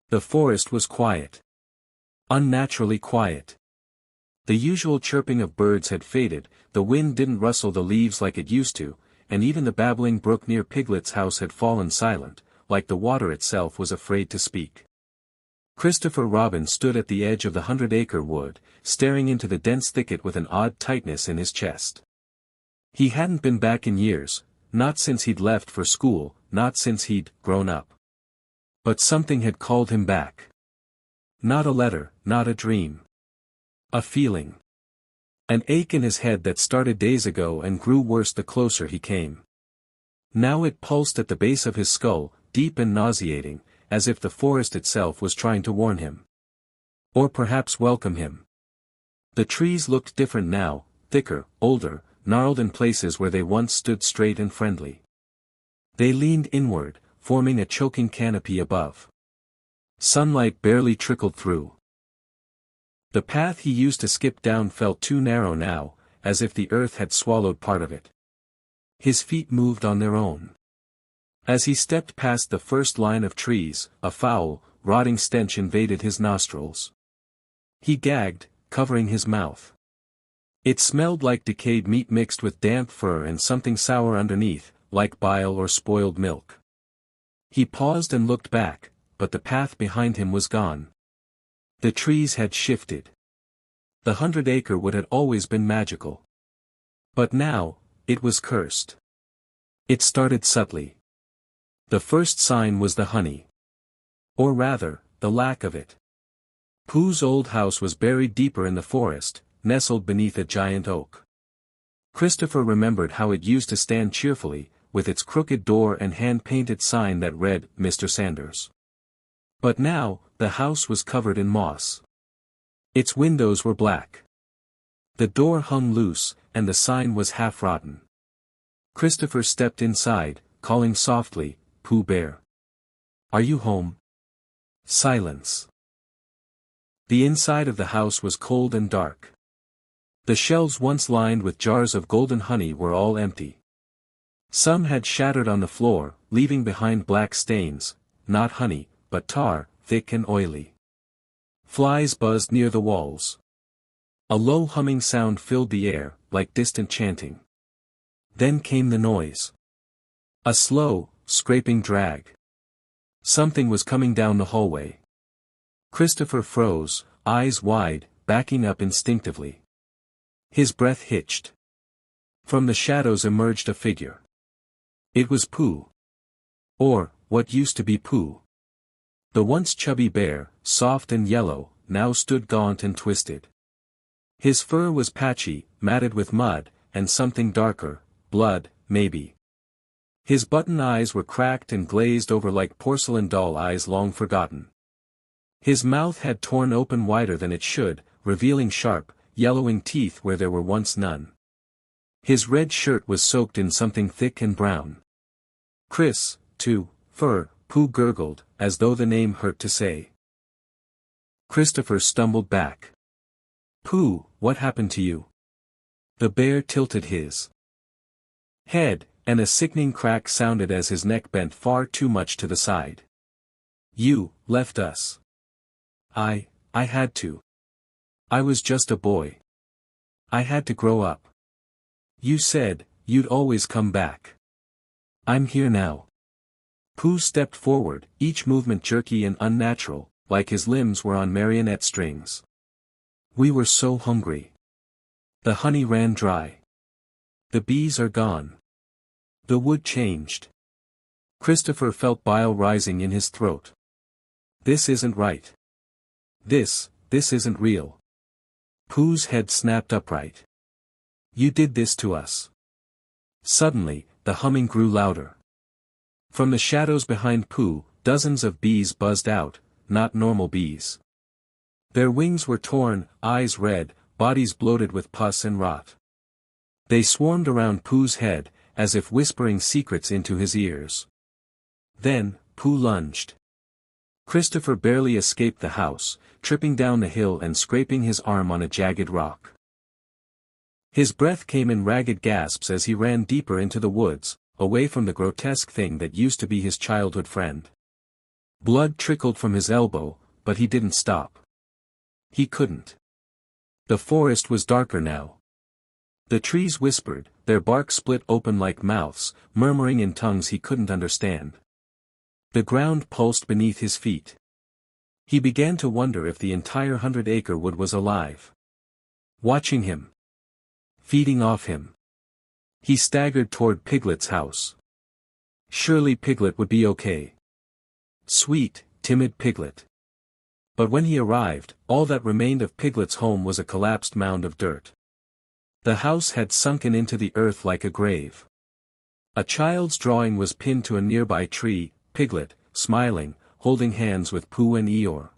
The forest was quiet. Unnaturally quiet. The usual chirping of birds had faded, the wind didn't rustle the leaves like it used to, and even the babbling brook near Piglet's house had fallen silent, like the water itself was afraid to speak. Christopher Robin stood at the edge of the 100-acre wood, staring into the dense thicket with an odd tightness in his chest. He hadn't been back in years, not since he'd left for school, not since he'd grown up. But something had called him back. Not a letter, not a dream. A feeling. An ache in his head that started days ago and grew worse the closer he came. Now it pulsed at the base of his skull, deep and nauseating, as if the forest itself was trying to warn him. Or perhaps welcome him. The trees looked different now, thicker, older, gnarled in places where they once stood straight and friendly. They leaned inward, forming a choking canopy above. Sunlight barely trickled through. The path he used to skip down felt too narrow now, as if the earth had swallowed part of it. His feet moved on their own. As he stepped past the first line of trees, a foul, rotting stench invaded his nostrils. He gagged, covering his mouth. It smelled like decayed meat mixed with damp fur and something sour underneath, like bile or spoiled milk. He paused and looked back, but the path behind him was gone. The trees had shifted. The 100-acre wood had always been magical. But now, it was cursed. It started subtly. The first sign was the honey. Or rather, the lack of it. Pooh's old house was buried deeper in the forest, nestled beneath a giant oak. Christopher remembered how it used to stand cheerfully, with its crooked door and hand-painted sign that read, Mr. Sanders. But now, the house was covered in moss. Its windows were black. The door hung loose, and the sign was half-rotten. Christopher stepped inside, calling softly, Pooh Bear. Are you home? Silence. The inside of the house was cold and dark. The shelves once lined with jars of golden honey were all empty. Some had shattered on the floor, leaving behind black stains, not honey, but tar, thick and oily. Flies buzzed near the walls. A low humming sound filled the air, like distant chanting. Then came the noise. A slow, scraping drag. Something was coming down the hallway. Christopher froze, eyes wide, backing up instinctively. His breath hitched. From the shadows emerged a figure. It was Pooh. Or, what used to be Pooh. The once chubby bear, soft and yellow, now stood gaunt and twisted. His fur was patchy, matted with mud, and something darker, blood, maybe. His button eyes were cracked and glazed over like porcelain doll eyes long forgotten. His mouth had torn open wider than it should, revealing sharp, yellowing teeth where there were once none. His red shirt was soaked in something thick and brown. Chris, too, fur, Pooh gurgled, as though the name hurt to say. Christopher stumbled back. Pooh, what happened to you? The bear tilted his head, and a sickening crack sounded as his neck bent far too much to the side. You left us. I had to. I was just a boy. I had to grow up. You said, you'd always come back. I'm here now. Pooh stepped forward, each movement jerky and unnatural, like his limbs were on marionette strings. We were so hungry. The honey ran dry. The bees are gone. The wood changed. Christopher felt bile rising in his throat. This isn't right. This isn't real. Pooh's head snapped upright. You did this to us. Suddenly, the humming grew louder. From the shadows behind Pooh, dozens of bees buzzed out, not normal bees. Their wings were torn, eyes red, bodies bloated with pus and rot. They swarmed around Pooh's head, as if whispering secrets into his ears. Then, Pooh lunged. Christopher barely escaped the house, tripping down the hill and scraping his arm on a jagged rock. His breath came in ragged gasps as he ran deeper into the woods, away from the grotesque thing that used to be his childhood friend. Blood trickled from his elbow, but he didn't stop. He couldn't. The forest was darker now. The trees whispered, their bark split open like mouths, murmuring in tongues he couldn't understand. The ground pulsed beneath his feet. He began to wonder if the entire 100-acre wood was alive. Watching him. Feeding off him. He staggered toward Piglet's house. Surely Piglet would be okay. Sweet, timid Piglet. But when he arrived, all that remained of Piglet's home was a collapsed mound of dirt. The house had sunken into the earth like a grave. A child's drawing was pinned to a nearby tree, Piglet, smiling, holding hands with Pooh and Eeyore.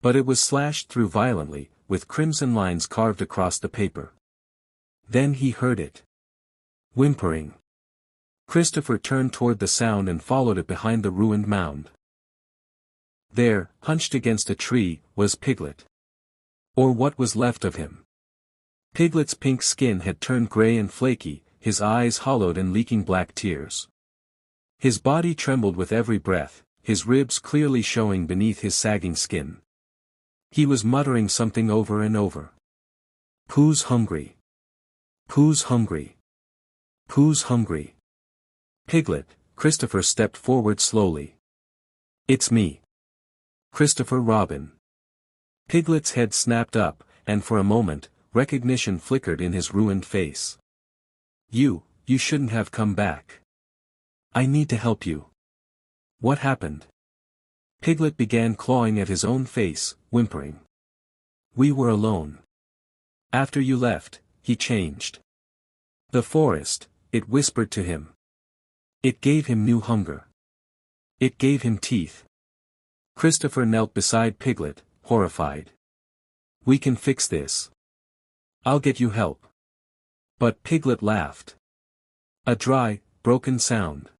But it was slashed through violently, with crimson lines carved across the paper. Then he heard it. Whimpering. Christopher turned toward the sound and followed it behind the ruined mound. There, hunched against a tree, was Piglet. Or what was left of him. Piglet's pink skin had turned gray and flaky, his eyes hollowed and leaking black tears. His body trembled with every breath, his ribs clearly showing beneath his sagging skin. He was muttering something over and over. Pooh's hungry. Pooh's hungry. Pooh's hungry. Piglet, Christopher stepped forward slowly. It's me. Christopher Robin. Piglet's head snapped up, and for a moment, recognition flickered in his ruined face. You shouldn't have come back. I need to help you. What happened? Piglet began clawing at his own face, whimpering. We were alone. After you left, he changed. The forest, it whispered to him. It gave him new hunger. It gave him teeth. Christopher knelt beside Piglet, horrified. We can fix this. I'll get you help. But Piglet laughed. A dry, broken sound.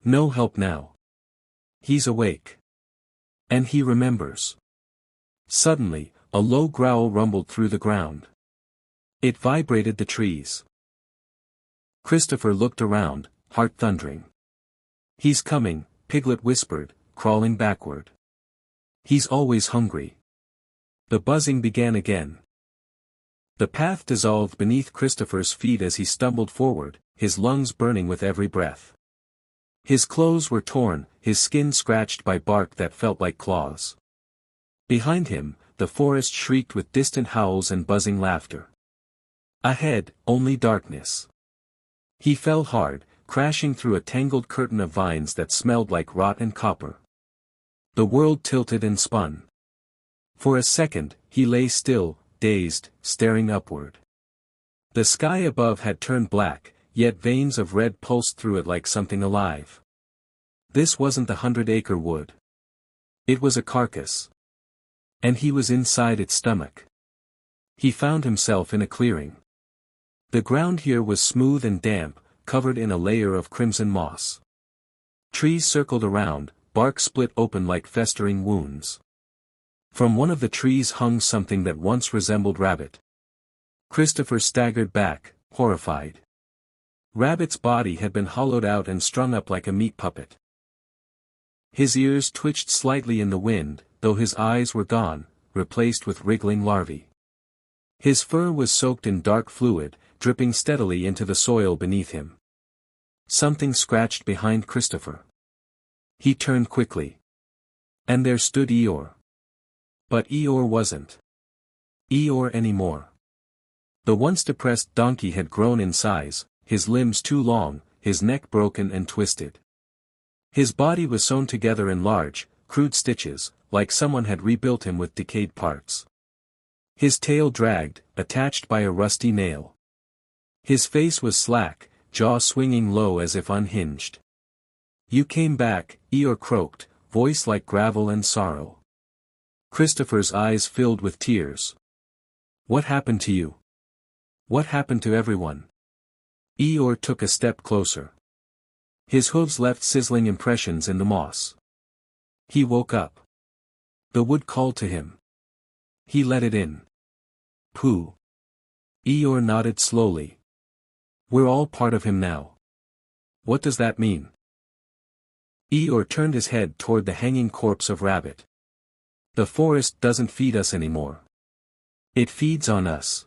No help now. He's awake. And he remembers. Suddenly, a low growl rumbled through the ground. It vibrated the trees. Christopher looked around, heart thundering. He's coming, Piglet whispered, crawling backward. He's always hungry. The buzzing began again. The path dissolved beneath Christopher's feet as he stumbled forward, his lungs burning with every breath. His clothes were torn, his skin scratched by bark that felt like claws. Behind him, the forest shrieked with distant howls and buzzing laughter. Ahead, only darkness. He fell hard, crashing through a tangled curtain of vines that smelled like rot and copper. The world tilted and spun. For a second, he lay still, dazed, staring upward. The sky above had turned black, yet veins of red pulsed through it like something alive. This wasn't the 100-acre wood. It was a carcass. And he was inside its stomach. He found himself in a clearing. The ground here was smooth and damp, covered in a layer of crimson moss. Trees circled around, bark split open like festering wounds. From one of the trees hung something that once resembled Rabbit. Christopher staggered back, horrified. Rabbit's body had been hollowed out and strung up like a meat puppet. His ears twitched slightly in the wind, though his eyes were gone, replaced with wriggling larvae. His fur was soaked in dark fluid, dripping steadily into the soil beneath him. Something scratched behind Christopher. He turned quickly. And there stood Eeyore. But Eeyore wasn't Eeyore anymore. The once depressed donkey had grown in size, his limbs too long, his neck broken and twisted. His body was sewn together in large, crude stitches, like someone had rebuilt him with decayed parts. His tail dragged, attached by a rusty nail. His face was slack, jaw swinging low as if unhinged. You came back, Eeyore croaked, voice like gravel and sorrow. Christopher's eyes filled with tears. What happened to you? What happened to everyone? Eeyore took a step closer. His hooves left sizzling impressions in the moss. He woke up. The wood called to him. He let it in. Pooh. Eeyore nodded slowly. We're all part of him now. What does that mean? Eeyore turned his head toward the hanging corpse of Rabbit. The forest doesn't feed us anymore. It feeds on us.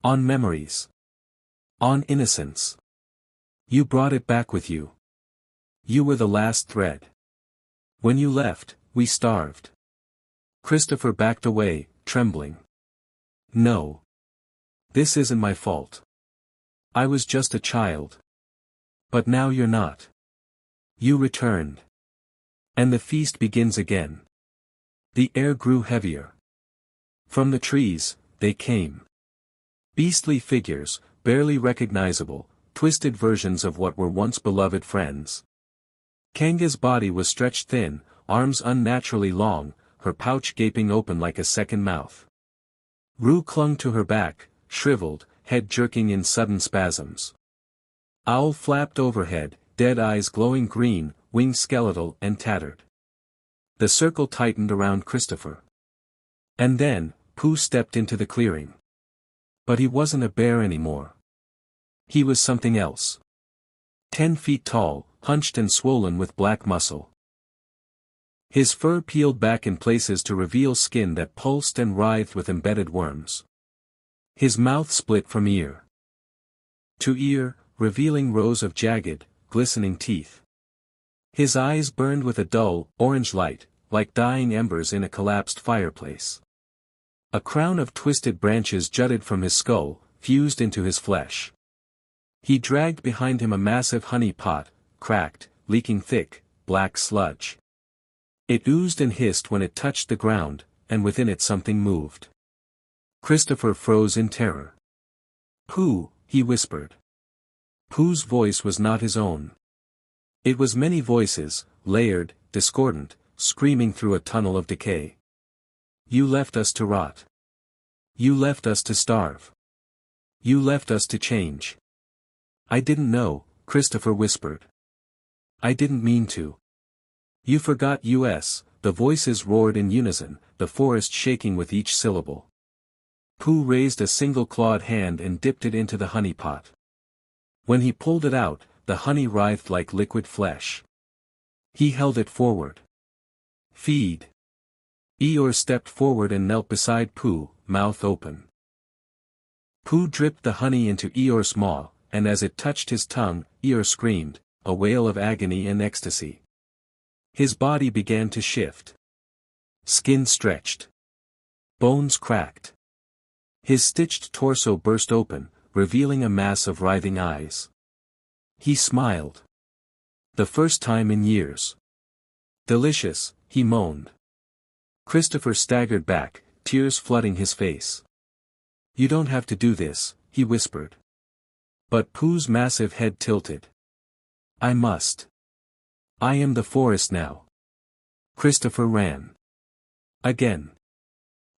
On memories. On innocence. You brought it back with you. You were the last thread. When you left, we starved. Christopher backed away, trembling. No. This isn't my fault. I was just a child. But now you're not. You returned. And the feast begins again. The air grew heavier. From the trees, they came. Beastly figures, barely recognizable, twisted versions of what were once beloved friends. Kanga's body was stretched thin, arms unnaturally long, her pouch gaping open like a second mouth. Roo clung to her back, shriveled, head jerking in sudden spasms. Owl flapped overhead, dead eyes glowing green, wings skeletal and tattered. The circle tightened around Christopher. And then, Pooh stepped into the clearing. But he wasn't a bear anymore. He was something else. 10 feet tall, hunched and swollen with black muscle. His fur peeled back in places to reveal skin that pulsed and writhed with embedded worms. His mouth split from ear to ear, revealing rows of jagged, glistening teeth. His eyes burned with a dull, orange light, like dying embers in a collapsed fireplace. A crown of twisted branches jutted from his skull, fused into his flesh. He dragged behind him a massive honey pot, cracked, leaking thick, black sludge. It oozed and hissed when it touched the ground, and within it something moved. Christopher froze in terror. Pooh, he whispered. Pooh's voice was not his own. It was many voices, layered, discordant, screaming through a tunnel of decay. You left us to rot. You left us to starve. You left us to change. I didn't know, Christopher whispered. I didn't mean to. You forgot us, the voices roared in unison, the forest shaking with each syllable. Pooh raised a single clawed hand and dipped it into the honey pot. When he pulled it out, the honey writhed like liquid flesh. He held it forward. Feed. Eeyore stepped forward and knelt beside Pooh, mouth open. Pooh dripped the honey into Eeyore's maw, and as it touched his tongue, Eeyore screamed, a wail of agony and ecstasy. His body began to shift. Skin stretched. Bones cracked. His stitched torso burst open, revealing a mass of writhing eyes. He smiled. The first time in years. Delicious, he moaned. Christopher staggered back, tears flooding his face. You don't have to do this, he whispered. But Pooh's massive head tilted. I must. I am the forest now. Christopher ran. Again.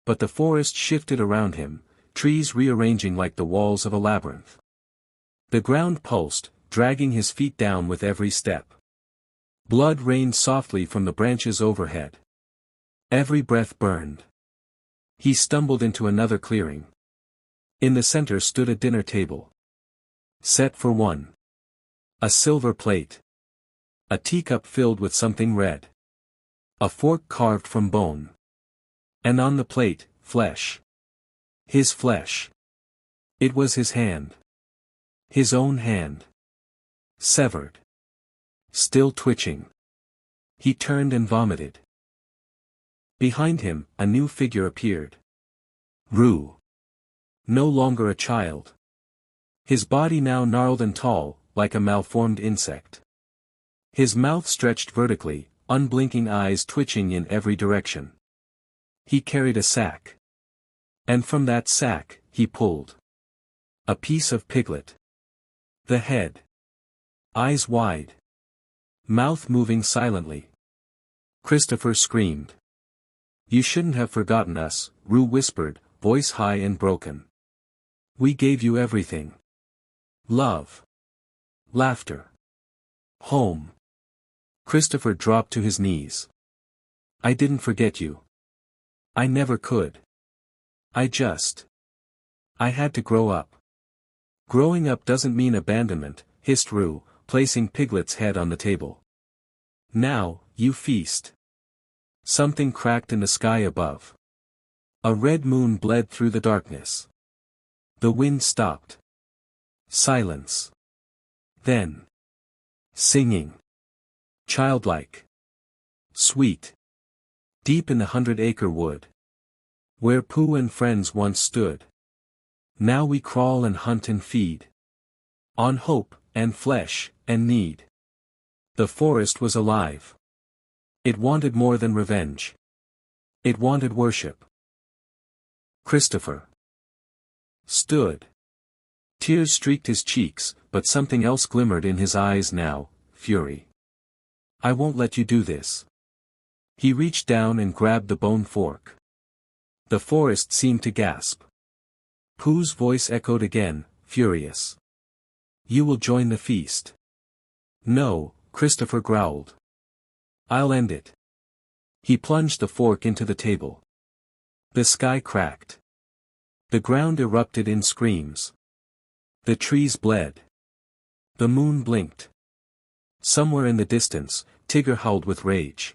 But the forest shifted around him, trees rearranging like the walls of a labyrinth. The ground pulsed, dragging his feet down with every step. Blood rained softly from the branches overhead. Every breath burned. He stumbled into another clearing. In the center stood a dinner table. Set for one. A silver plate. A teacup filled with something red. A fork carved from bone. And on the plate, flesh. His flesh. It was his hand. His own hand. Severed. Still twitching. He turned and vomited. Behind him, a new figure appeared. Roo. No longer a child. His body now gnarled and tall, like a malformed insect. His mouth stretched vertically, unblinking eyes twitching in every direction. He carried a sack. And from that sack, he pulled. A piece of piglet. The head. Eyes wide. Mouth moving silently. Christopher screamed. You shouldn't have forgotten us, Roo whispered, voice high and broken. We gave you everything. Love. Laughter. Home. Christopher dropped to his knees. I didn't forget you. I never could. I had to grow up. Growing up doesn't mean abandonment, hissed Roo, placing Piglet's head on the table. Now, you feast. Something cracked in the sky above. A red moon bled through the darkness. The wind stopped. Silence. Then. Singing. Childlike. Sweet. Deep in the 100-acre wood. Where Pooh and friends once stood. Now we crawl and hunt and feed. On hope, and flesh, and need. The forest was alive. It wanted more than revenge. It wanted worship. Christopher stood. Tears streaked his cheeks, but something else glimmered in his eyes now, fury. I won't let you do this. He reached down and grabbed the bone fork. The forest seemed to gasp. Pooh's voice echoed again, furious. You will join the feast. No, Christopher growled. I'll end it. He plunged the fork into the table. The sky cracked. The ground erupted in screams. The trees bled. The moon blinked. Somewhere in the distance, Tigger howled with rage.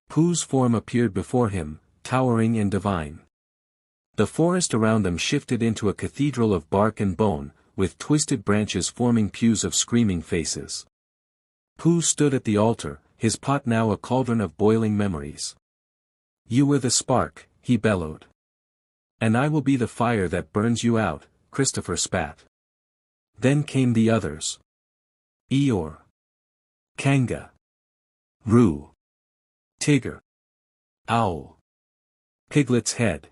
Pooh's form appeared before him, towering and divine. The forest around them shifted into a cathedral of bark and bone, with twisted branches forming pews of screaming faces. Pooh stood at the altar, his pot now a cauldron of boiling memories. You were the spark, he bellowed. And I will be the fire that burns you out, Christopher spat. Then came the others. Eeyore. Kanga. Roo. Tigger. Owl. Piglet's head.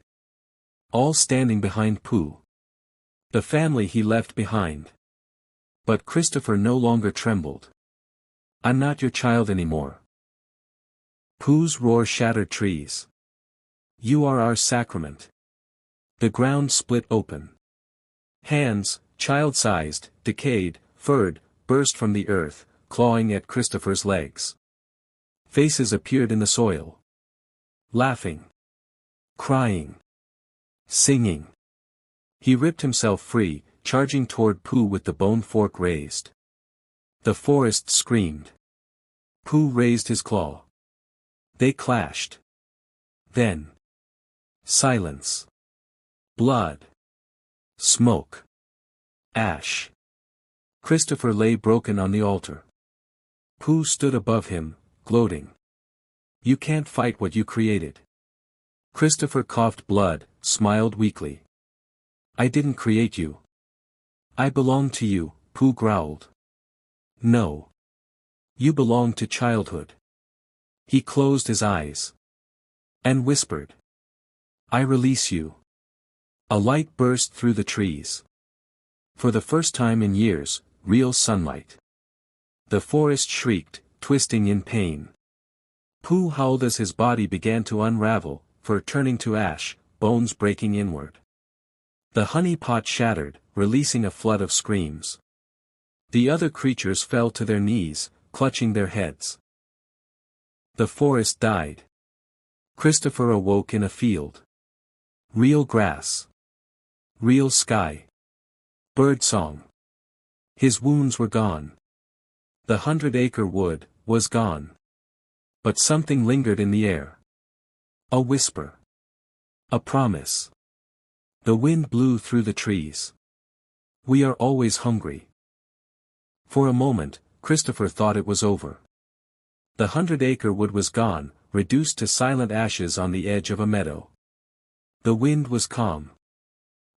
All standing behind Pooh. The family he left behind. But Christopher no longer trembled. I'm not your child anymore. Pooh's roar shattered trees. You are our sacrament. The ground split open. Hands, child-sized, decayed, furred, burst from the earth, clawing at Christopher's legs. Faces appeared in the soil. Laughing. Crying. Singing. He ripped himself free, charging toward Pooh with the bone fork raised. The forest screamed. Pooh raised his claw. They clashed. Then. Silence. Blood. Smoke. Ash. Christopher lay broken on the altar. Pooh stood above him, gloating. You can't fight what you created. Christopher coughed blood, smiled weakly. I didn't create you. I belong to you, Pooh growled. No. You belong to childhood. He closed his eyes. And whispered. I release you. A light burst through the trees. For the first time in years, real sunlight. The forest shrieked, twisting in pain. Pooh howled as his body began to unravel, fur turning to ash, bones breaking inward. The honey pot shattered, releasing a flood of screams. The other creatures fell to their knees, clutching their heads. The forest died. Christopher awoke in a field. Real grass. Real sky. Birdsong. His wounds were gone. The 100-acre wood was gone. But something lingered in the air. A whisper. A promise. The wind blew through the trees. We are always hungry. For a moment, Christopher thought it was over. The 100-acre wood was gone, reduced to silent ashes on the edge of a meadow. The wind was calm.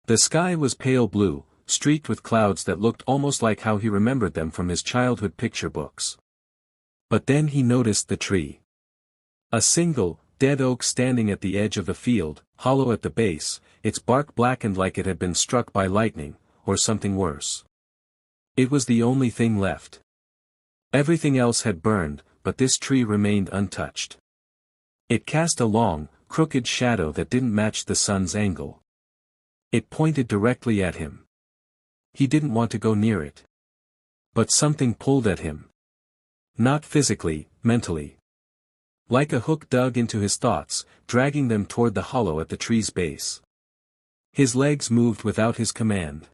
The sky was pale blue, streaked with clouds that looked almost like how he remembered them from his childhood picture books. But then he noticed the tree. A single, dead oak standing at the edge of the field, hollow at the base, its bark blackened like it had been struck by lightning, or something worse. It was the only thing left. Everything else had burned, but this tree remained untouched. It cast a long, crooked shadow that didn't match the sun's angle. It pointed directly at him. He didn't want to go near it. But something pulled at him. Not physically, mentally. Like a hook dug into his thoughts, dragging them toward the hollow at the tree's base. His legs moved without his command.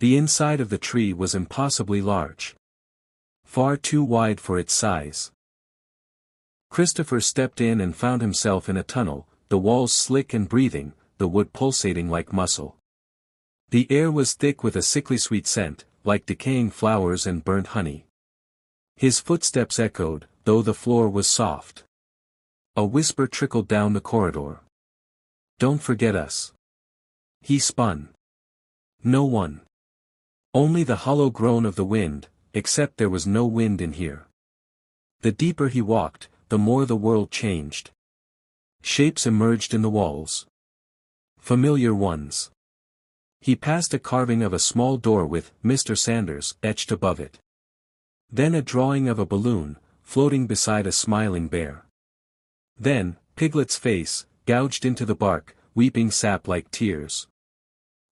The inside of the tree was impossibly large. Far too wide for its size. Christopher stepped in and found himself in a tunnel, the walls slick and breathing, the wood pulsating like muscle. The air was thick with a sickly sweet scent, like decaying flowers and burnt honey. His footsteps echoed, though the floor was soft. A whisper trickled down the corridor. "Don't forget us." He spun. No one. Only the hollow groan of the wind, except there was no wind in here. The deeper he walked, the more the world changed. Shapes emerged in the walls. Familiar ones. He passed a carving of a small door with "Mr. Sanders" etched above it. Then a drawing of a balloon, floating beside a smiling bear. Then, Piglet's face, gouged into the bark, weeping sap like tears.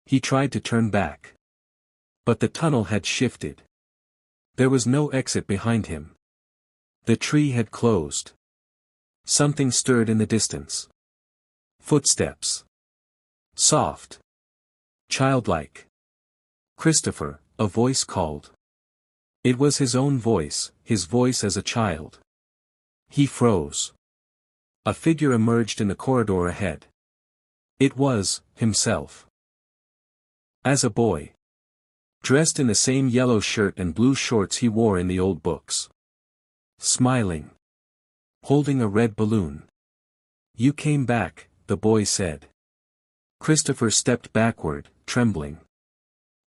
He tried to turn back. But the tunnel had shifted. There was no exit behind him. The tree had closed. Something stirred in the distance. Footsteps. Soft. Childlike. "Christopher," a voice called. It was his own voice, his voice as a child. He froze. A figure emerged in the corridor ahead. It was himself. As a boy. Dressed in the same yellow shirt and blue shorts he wore in the old books. Smiling. Holding a red balloon. "You came back," the boy said. Christopher stepped backward, trembling.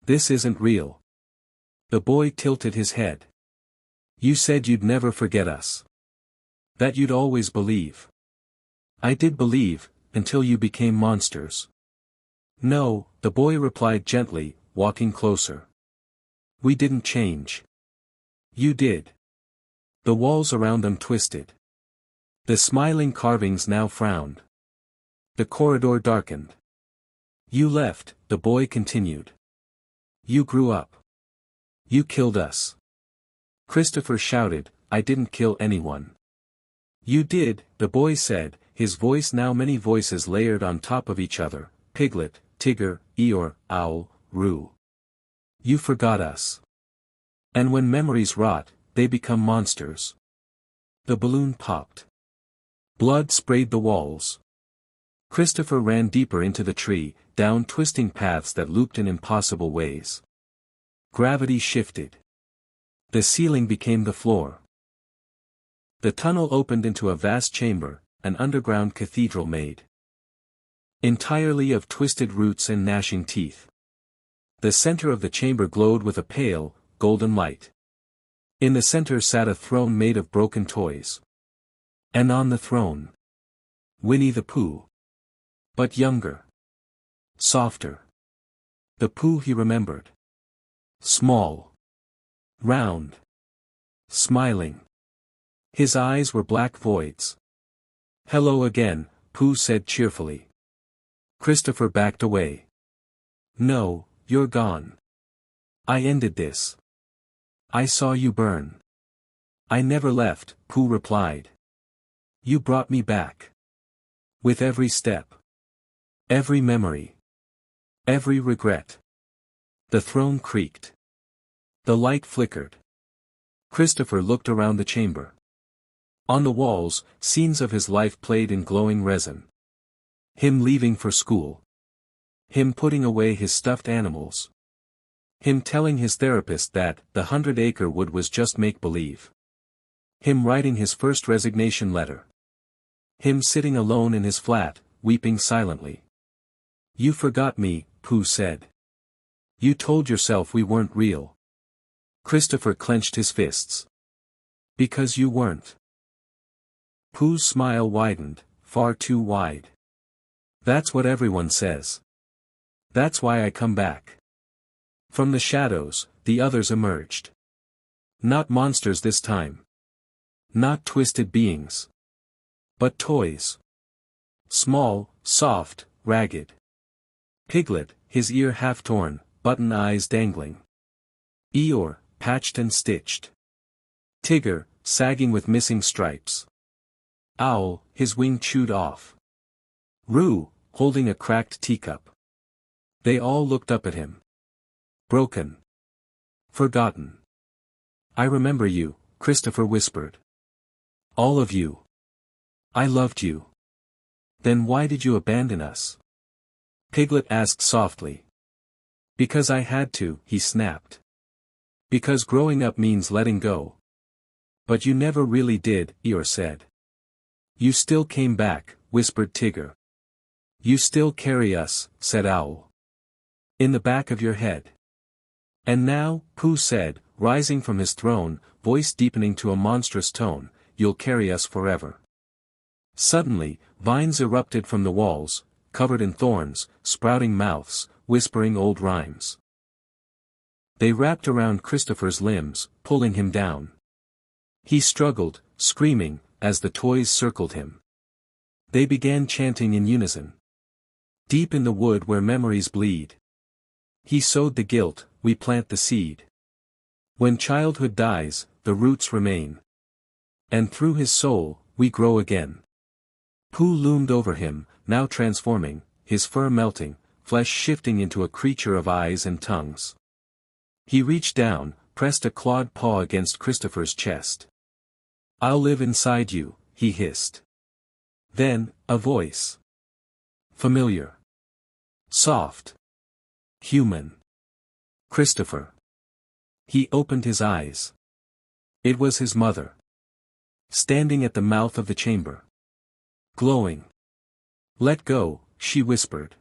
"This isn't real." The boy tilted his head. "You said you'd never forget us. That you'd always believe." "I did believe, until you became monsters." "No," the boy replied gently, walking closer. "We didn't change. You did." The walls around them twisted. The smiling carvings now frowned. The corridor darkened. "You left," the boy continued. "You grew up. You killed us." Christopher shouted, "I didn't kill anyone." "You did," the boy said, his voice now many voices layered on top of each other: Piglet, Tigger, Eeyore, Owl, Roo. "You forgot us. And when memories rot, they become monsters." The balloon popped. Blood sprayed the walls. Christopher ran deeper into the tree, down twisting paths that looped in impossible ways. Gravity shifted. The ceiling became the floor. The tunnel opened into a vast chamber, an underground cathedral made entirely of twisted roots and gnashing teeth. The center of the chamber glowed with a pale, golden light. In the center sat a throne made of broken toys. And on the throne, Winnie the Pooh. But younger. Softer. The Pooh he remembered. Small. Round. Smiling. His eyes were black voids. "Hello again," Pooh said cheerfully. Christopher backed away. "No, you're gone. I ended this. I saw you burn." "I never left," Pooh replied. "You brought me back. With every step. Every memory. Every regret." The throne creaked. The light flickered. Christopher looked around the chamber. On the walls, scenes of his life played in glowing resin. Him leaving for school. Him putting away his stuffed animals. Him telling his therapist that the 100 Acre Wood was just make-believe. Him writing his first resignation letter. Him sitting alone in his flat, weeping silently. "You forgot me," Pooh said. "You told yourself we weren't real." Christopher clenched his fists. "Because you weren't." Pooh's smile widened, far too wide. "That's what everyone says. That's why I come back." From the shadows, the others emerged. Not monsters this time. Not twisted beings. But toys. Small, soft, ragged. Piglet, his ear half torn, button eyes dangling. Eeyore, patched and stitched. Tigger, sagging with missing stripes. Owl, his wing chewed off. Roo, holding a cracked teacup. They all looked up at him. Broken. Forgotten. "I remember you," Christopher whispered. "All of you." I loved you. Then why did you abandon us? Piglet asked softly. Because I had to, he snapped. Because growing up means letting go. But you never really did, Eeyore said. You still came back, whispered Tigger. You still carry us, said Owl. In the back of your head. And now, Pooh said, rising from his throne, voice deepening to a monstrous tone, you'll carry us forever. Suddenly, vines erupted from the walls, covered in thorns, sprouting mouths, whispering old rhymes. They wrapped around Christopher's limbs, pulling him down. He struggled, screaming, as the toys circled him. They began chanting in unison. Deep in the wood where memories bleed. He sowed the guilt, we plant the seed. When childhood dies, the roots remain. And through his soul, we grow again. Pooh loomed over him, now transforming, his fur melting, flesh shifting into a creature of eyes and tongues. He reached down, pressed a clawed paw against Christopher's chest. I'll live inside you, he hissed. Then, a voice. Familiar. Soft. Human. Christopher. He opened his eyes. It was his mother. Standing at the mouth of the chamber. Glowing. Let go, she whispered.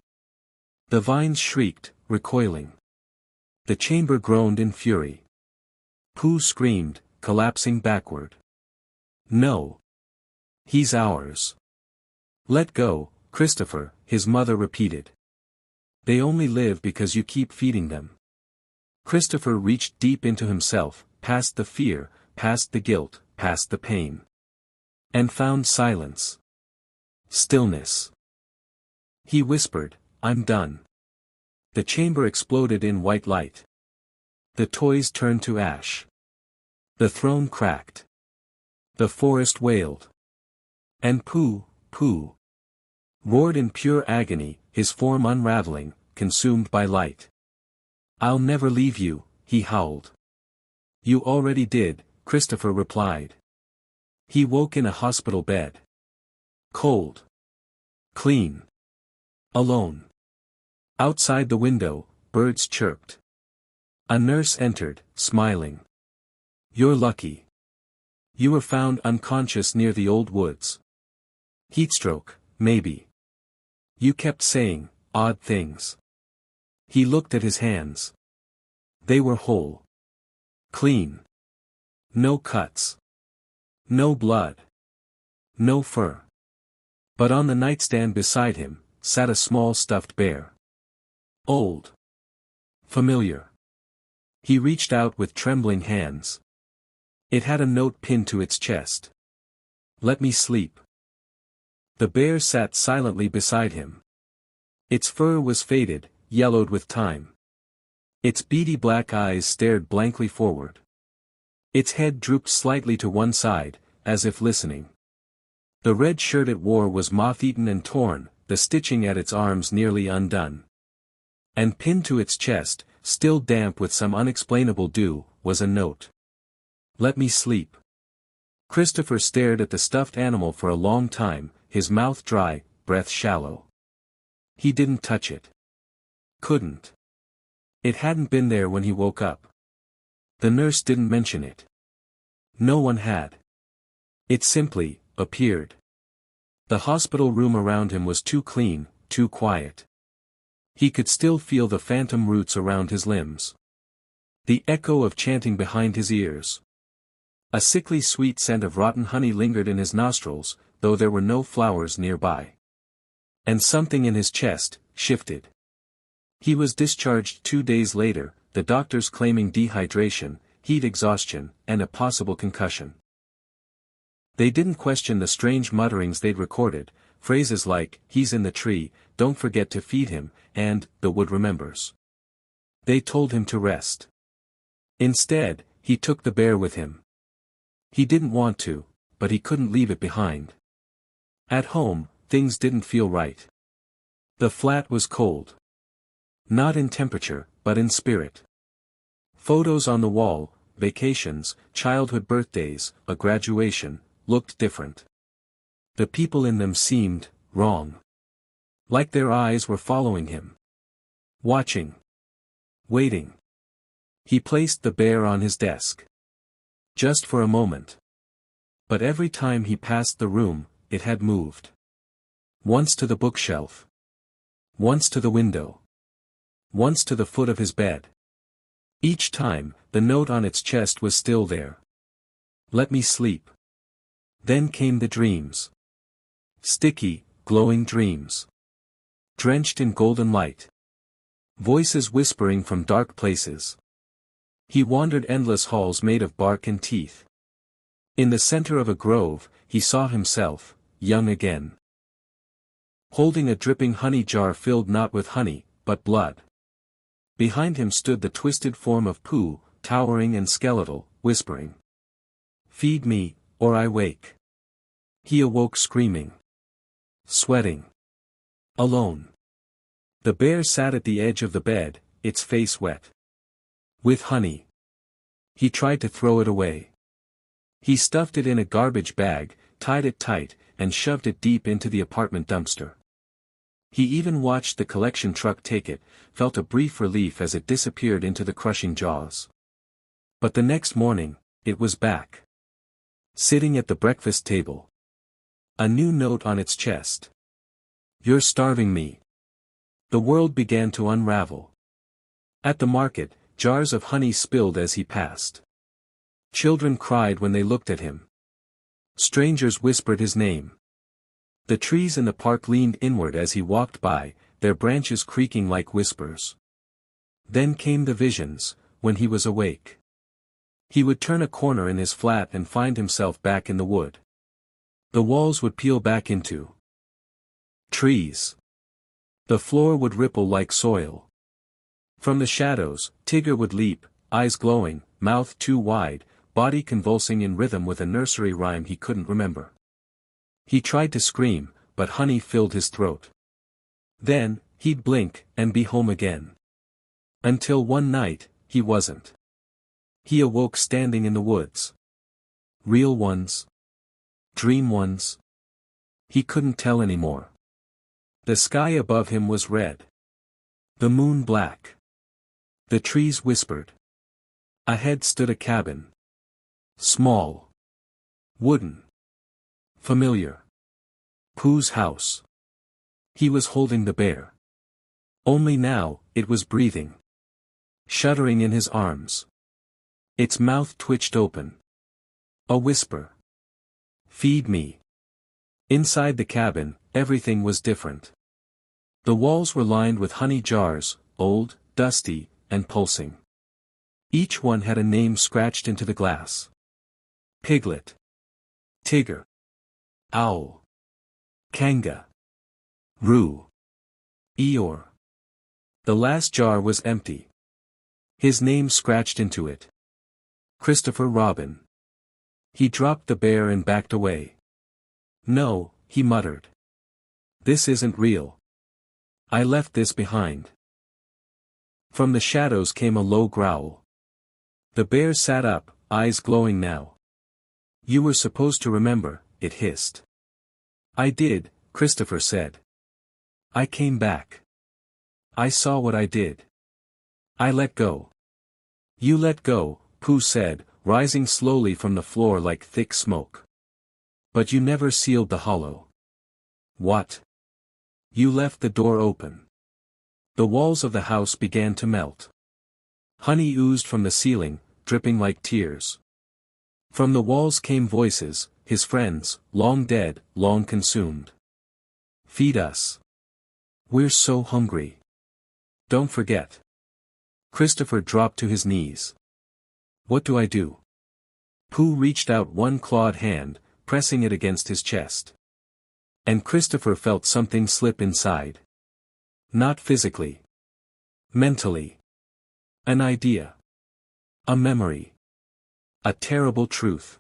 The vines shrieked, recoiling. The chamber groaned in fury. Pooh screamed, collapsing backward. No. He's ours. Let go, Christopher, his mother repeated. They only live because you keep feeding them. Christopher reached deep into himself, past the fear, past the guilt, past the pain. And found silence. Stillness. He whispered, I'm done. The chamber exploded in white light. The toys turned to ash. The throne cracked. The forest wailed. And Pooh, Pooh, roared in pure agony, his form unraveling, consumed by light. I'll never leave you, he howled. You already did, Christopher replied. He woke in a hospital bed. Cold. Clean. Alone. Outside the window, birds chirped. A nurse entered, smiling. You're lucky. You were found unconscious near the old woods. Heatstroke, maybe. You kept saying odd things. He looked at his hands. They were whole. Clean. No cuts. No blood. No fur. But on the nightstand beside him, sat a small stuffed bear. Old. Familiar. He reached out with trembling hands. It had a note pinned to its chest. Let me sleep. The bear sat silently beside him. Its fur was faded, yellowed with time. Its beady black eyes stared blankly forward. Its head drooped slightly to one side, as if listening. The red shirt it wore was moth-eaten and torn, the stitching at its arms nearly undone. And pinned to its chest, still damp with some unexplainable dew, was a note. Let me sleep. Christopher stared at the stuffed animal for a long time, his mouth dry, breath shallow. He didn't touch it. Couldn't. It hadn't been there when he woke up. The nurse didn't mention it. No one had. It simply appeared. The hospital room around him was too clean, too quiet. He could still feel the phantom roots around his limbs. The echo of chanting behind his ears. A sickly sweet scent of rotten honey lingered in his nostrils, though there were no flowers nearby. And something in his chest shifted. He was discharged 2 days later, the doctors claiming dehydration, heat exhaustion, and a possible concussion. They didn't question the strange mutterings they'd recorded, phrases like, he's in the tree, don't forget to feed him, and, the wood remembers. They told him to rest. Instead, he took the bear with him. He didn't want to, but he couldn't leave it behind. At home, things didn't feel right. The flat was cold. Not in temperature, but in spirit. Photos on the wall, vacations, childhood birthdays, a graduation, looked different. The people in them seemed wrong. Like their eyes were following him. Watching. Waiting. He placed the bear on his desk. Just for a moment. But every time he passed the room, it had moved. Once to the bookshelf. Once to the window. Once to the foot of his bed. Each time, the note on its chest was still there. Let me sleep. Then came the dreams. Sticky, glowing dreams. Drenched in golden light. Voices whispering from dark places. He wandered endless halls made of bark and teeth. In the center of a grove, he saw himself, young again. Holding a dripping honey jar filled not with honey, but blood. Behind him stood the twisted form of Pooh, towering and skeletal, whispering. Feed me, or I wake. He awoke screaming. Sweating. Alone. The bear sat at the edge of the bed, its face wet. With honey. He tried to throw it away. He stuffed it in a garbage bag, tied it tight, and shoved it deep into the apartment dumpster. He even watched the collection truck take it, felt a brief relief as it disappeared into the crushing jaws. But the next morning, it was back. Sitting at the breakfast table. A new note on its chest. You're starving me. The world began to unravel. At the market, jars of honey spilled as he passed. Children cried when they looked at him. Strangers whispered his name. The trees in the park leaned inward as he walked by, their branches creaking like whispers. Then came the visions, when he was awake. He would turn a corner in his flat and find himself back in the wood. The walls would peel back into trees. The floor would ripple like soil. From the shadows, Tigger would leap, eyes glowing, mouth too wide, body convulsing in rhythm with a nursery rhyme he couldn't remember. He tried to scream, but honey filled his throat. Then, he'd blink, and be home again. Until one night, he wasn't. He awoke standing in the woods. Real ones? Dream ones? He couldn't tell anymore. The sky above him was red. The moon black. The trees whispered. Ahead stood a cabin. Small. Wooden. Familiar. Pooh's house. He was holding the bear. Only now, it was breathing. Shuddering in his arms. Its mouth twitched open. A whisper. Feed me. Inside the cabin, everything was different. The walls were lined with honey jars, old, dusty, and pulsing. Each one had a name scratched into the glass. Piglet. Tigger. Owl. Kanga. Roo. Eeyore. The last jar was empty. His name scratched into it. Christopher Robin. He dropped the bear and backed away. No, he muttered. This isn't real. I left this behind. From the shadows came a low growl. The bear sat up, eyes glowing now. You were supposed to remember, it hissed. I did, Christopher said. I came back. I saw what I did. I let go. You let go, Pooh said, rising slowly from the floor like thick smoke. But you never sealed the hollow. What? You left the door open. The walls of the house began to melt. Honey oozed from the ceiling, dripping like tears. From the walls came voices, his friends, long dead, long consumed. Feed us. We're so hungry. Don't forget. Christopher dropped to his knees. What do I do? Pooh reached out one clawed hand, pressing it against his chest. And Christopher felt something slip inside. Not physically. Mentally. An idea. A memory. A terrible truth.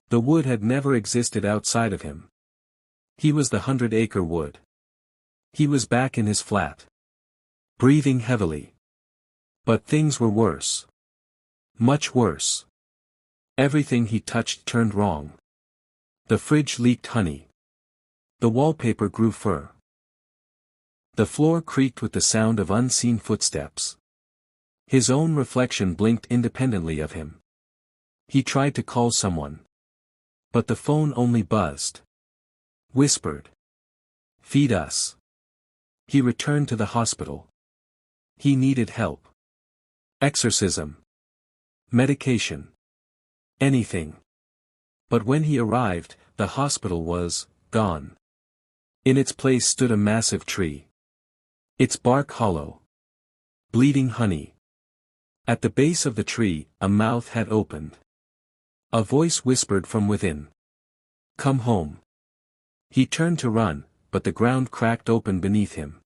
The wood had never existed outside of him. He was the 100 Acre Wood. He was back in his flat. Breathing heavily. But things were worse. Much worse. Everything he touched turned wrong. The fridge leaked honey. The wallpaper grew fur. The floor creaked with the sound of unseen footsteps. His own reflection blinked independently of him. He tried to call someone. But the phone only buzzed. Whispered. "Feed us." He returned to the hospital. He needed help. Exorcism. Medication. Anything. But when he arrived, the hospital was gone. In its place stood a massive tree. Its bark hollow. Bleeding honey. At the base of the tree, a mouth had opened. A voice whispered from within. "Come home." He turned to run, but the ground cracked open beneath him.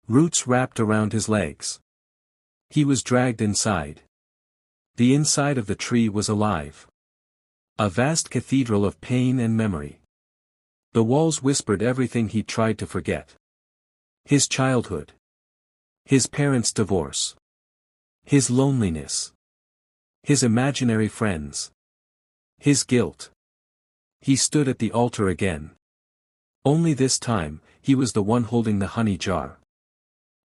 Roots wrapped around his legs. He was dragged inside. The inside of the tree was alive. A vast cathedral of pain and memory. The walls whispered everything he tried to forget. His childhood. His parents' divorce. His loneliness. His imaginary friends. His guilt. He stood at the altar again. Only this time, he was the one holding the honey jar.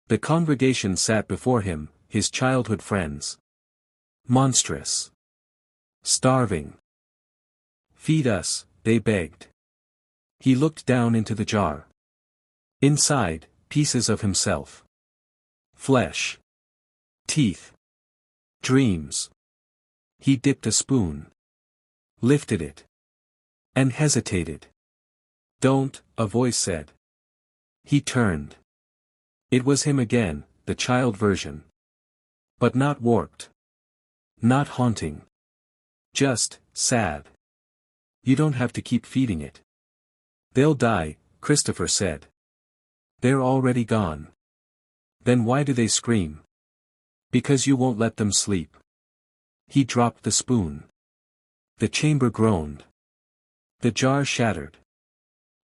The congregation sat before him, his childhood friends. Monstrous. Starving. "Feed us," they begged. He looked down into the jar. Inside, pieces of himself. Flesh. Teeth. Dreams. He dipped a spoon. Lifted it. And hesitated. "Don't," a voice said. He turned. It was him again, the child version. But not warped. Not haunting. Just sad. "You don't have to keep feeding it. They'll die," Christopher said. "They're already gone." "Then why do they scream?" "Because you won't let them sleep." He dropped the spoon. The chamber groaned. The jar shattered.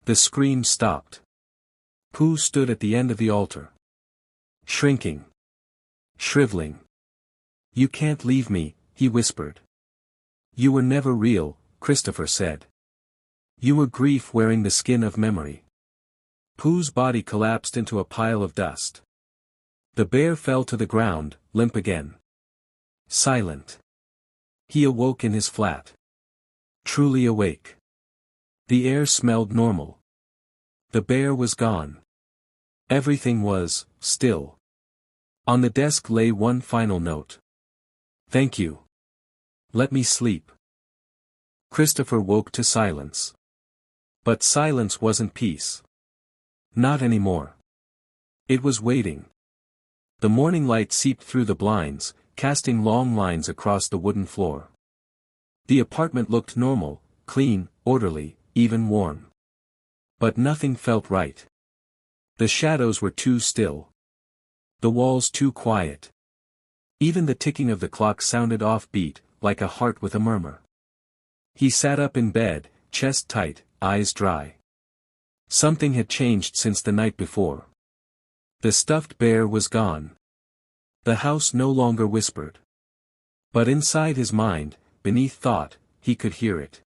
The scream stopped. Pooh stood at the end of the altar. Shrinking. Shriveling. "You can't leave me," he whispered. "You were never real," Christopher said. "You were grief wearing the skin of memory." Pooh's body collapsed into a pile of dust. The bear fell to the ground, limp again. Silent. He awoke in his flat. Truly awake. The air smelled normal. The bear was gone. Everything was still. On the desk lay one final note. "Thank you. Let me sleep." Christopher woke to silence. But silence wasn't peace. Not anymore. It was waiting. The morning light seeped through the blinds, casting long lines across the wooden floor. The apartment looked normal, clean, orderly, even warm. But nothing felt right. The shadows were too still. The walls too quiet. Even the ticking of the clock sounded off-beat, like a heart with a murmur. He sat up in bed, chest tight, eyes dry. Something had changed since the night before. The stuffed bear was gone. The house no longer whispered. But inside his mind, beneath thought, he could hear it.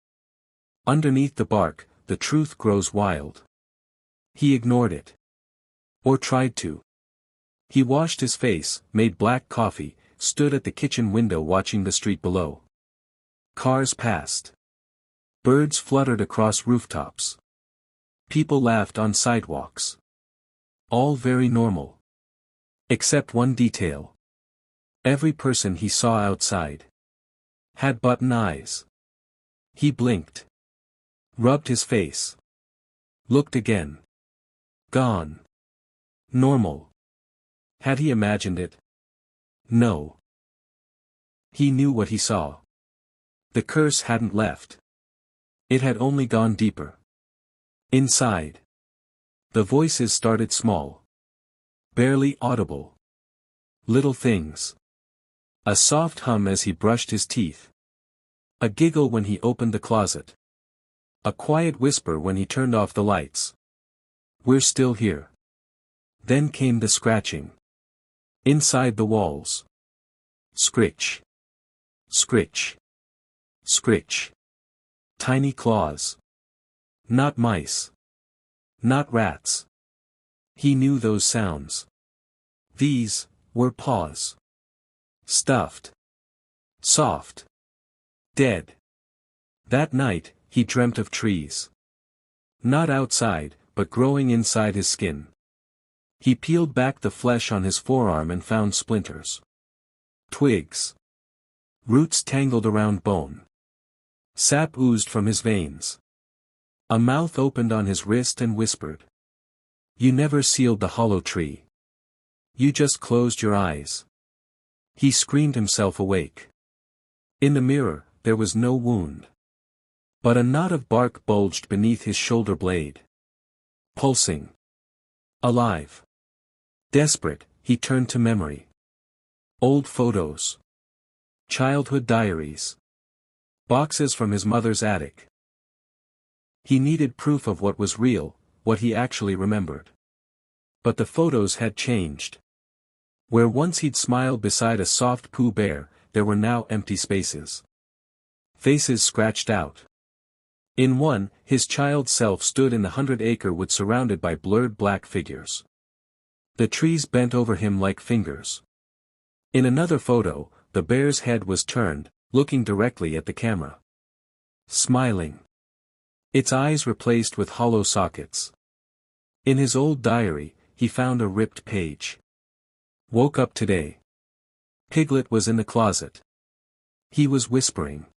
Underneath the bark, the truth grows wild. He ignored it. Or tried to. He washed his face, made black coffee, stood at the kitchen window watching the street below. Cars passed. Birds fluttered across rooftops. People laughed on sidewalks. All very normal. Except one detail. Every person he saw outside had button eyes. He blinked. Rubbed his face. Looked again. Gone. Normal. Had he imagined it? No. He knew what he saw. The curse hadn't left. It had only gone deeper. Inside. The voices started small. Barely audible. Little things. A soft hum as he brushed his teeth. A giggle when he opened the closet. A quiet whisper when he turned off the lights. "We're still here." Then came the scratching. Inside the walls. Scritch. Scritch. Scritch. Tiny claws. Not mice. Not rats. He knew those sounds. These were paws. Stuffed. Soft. Dead. That night, he dreamt of trees. Not outside, but growing inside his skin. He peeled back the flesh on his forearm and found splinters. Twigs. Roots tangled around bone. Sap oozed from his veins. A mouth opened on his wrist and whispered. You never sealed the hollow tree. You just closed your eyes. He screamed himself awake. In the mirror, there was no wound. But a knot of bark bulged beneath his shoulder blade. Pulsing. Alive. Desperate, he turned to memory. Old photos. Childhood diaries. Boxes from his mother's attic. He needed proof of what was real, what he actually remembered. But the photos had changed. Where once he'd smiled beside a soft Pooh Bear, there were now empty spaces. Faces scratched out. In one, his child self stood in the 100 Acre Wood surrounded by blurred black figures. The trees bent over him like fingers. In another photo, the bear's head was turned, looking directly at the camera. Smiling. Its eyes replaced with hollow sockets. In his old diary, he found a ripped page. Woke up today. Piglet was in the closet. He was whispering.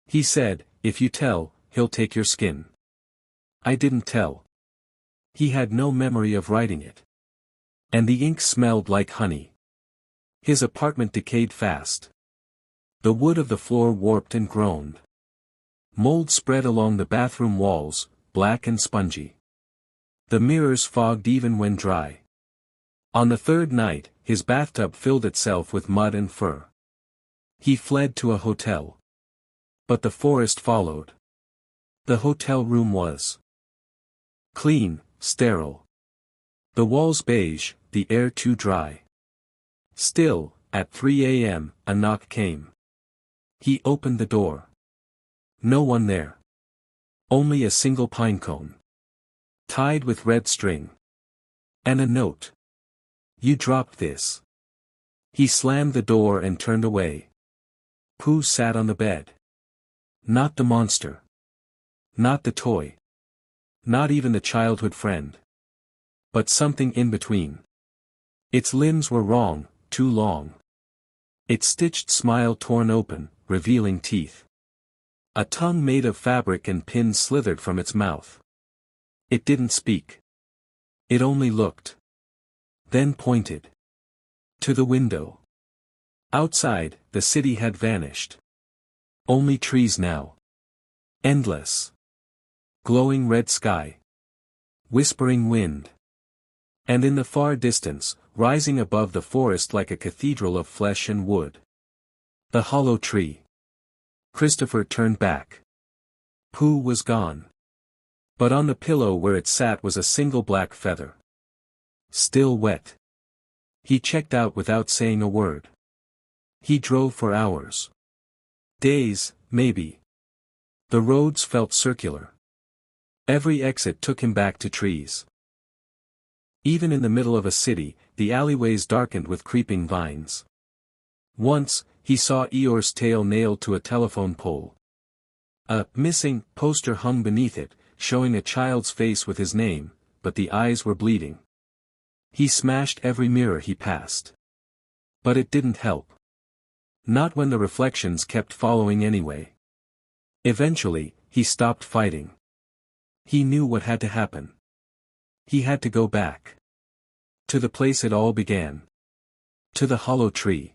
He said, if you tell, he'll take your skin. I didn't tell. He had no memory of writing it. And the ink smelled like honey. His apartment decayed fast. The wood of the floor warped and groaned. Mold spread along the bathroom walls, black and spongy. The mirrors fogged even when dry. On the third night, his bathtub filled itself with mud and fur. He fled to a hotel. But the forest followed. The hotel room was clean, sterile. The walls beige, the air too dry. Still, at 3 a.m., a knock came. He opened the door. No one there. Only a single pine cone. Tied with red string. And a note. You dropped this. He slammed the door and turned away. Pooh sat on the bed. Not the monster. Not the toy. Not even the childhood friend. But something in between. Its limbs were wrong, too long. Its stitched smile torn open, revealing teeth. A tongue made of fabric and pins slithered from its mouth. It didn't speak. It only looked. Then pointed. To the window. Outside, the city had vanished. Only trees now. Endless. Glowing red sky. Whispering wind. And in the far distance, rising above the forest like a cathedral of flesh and wood. The hollow tree. Christopher turned back. Pooh was gone. But on the pillow where it sat was a single black feather. Still wet. He checked out without saying a word. He drove for hours. Days, maybe. The roads felt circular. Every exit took him back to trees. Even in the middle of a city, the alleyways darkened with creeping vines. Once, he saw Eeyore's tail nailed to a telephone pole. A missing poster hung beneath it, showing a child's face with his name, but the eyes were bleeding. He smashed every mirror he passed. But it didn't help. Not when the reflections kept following anyway. Eventually, he stopped fighting. He knew what had to happen. He had to go back. To the place it all began. To the hollow tree.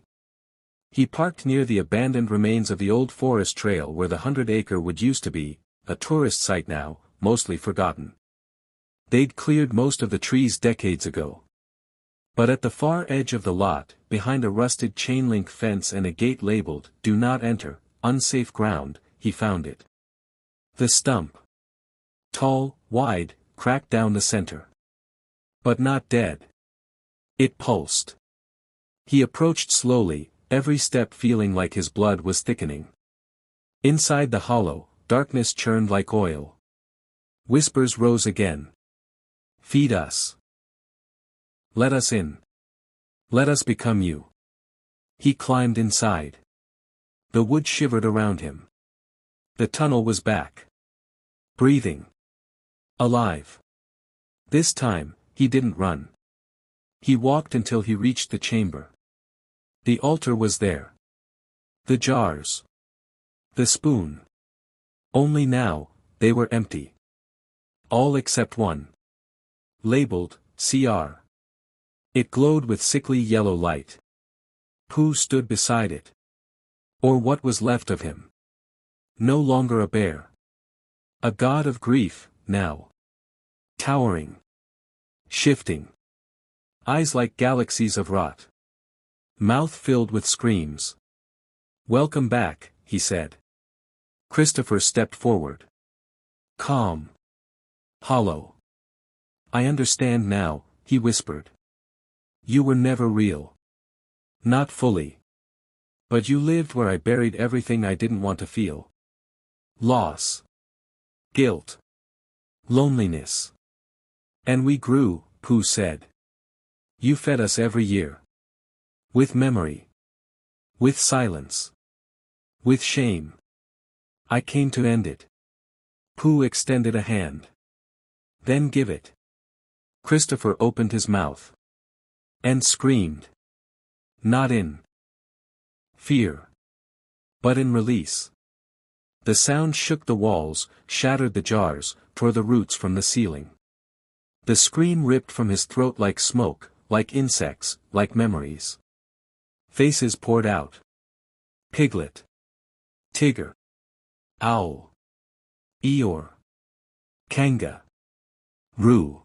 He parked near the abandoned remains of the old forest trail where the 100 Acre Wood used to be, a tourist site now, mostly forgotten. They'd cleared most of the trees decades ago. But at the far edge of the lot, behind a rusted chain-link fence and a gate labeled, "Do not enter, unsafe ground," he found it. The stump. Tall, wide, cracked down the center. But not dead. It pulsed. He approached slowly, every step feeling like his blood was thickening. Inside the hollow, darkness churned like oil. Whispers rose again. Feed us. Let us in. Let us become you. He climbed inside. The wood shivered around him. The tunnel was back. Breathing. Alive. This time, he didn't run. He walked until he reached the chamber. The altar was there. The jars. The spoon. Only now, they were empty. All except one. Labeled, Cr. It glowed with sickly yellow light. Pooh stood beside it. Or what was left of him. No longer a bear. A god of grief, now. Towering. Shifting. Eyes like galaxies of rot. Mouth filled with screams. Welcome back, he said. Christopher stepped forward. Calm. Hollow. I understand now, he whispered. You were never real. Not fully. But you lived where I buried everything I didn't want to feel. Loss. Guilt. Loneliness. And we grew, Pooh said. You fed us every year. With memory. With silence. With shame. I came to end it. Pooh extended a hand. Then give it. Christopher opened his mouth. And screamed. Not in fear. But in release. The sound shook the walls, shattered the jars, tore the roots from the ceiling. The scream ripped from his throat like smoke, like insects, like memories. Faces poured out. Piglet. Tigger. Owl. Eeyore. Kanga. Roo.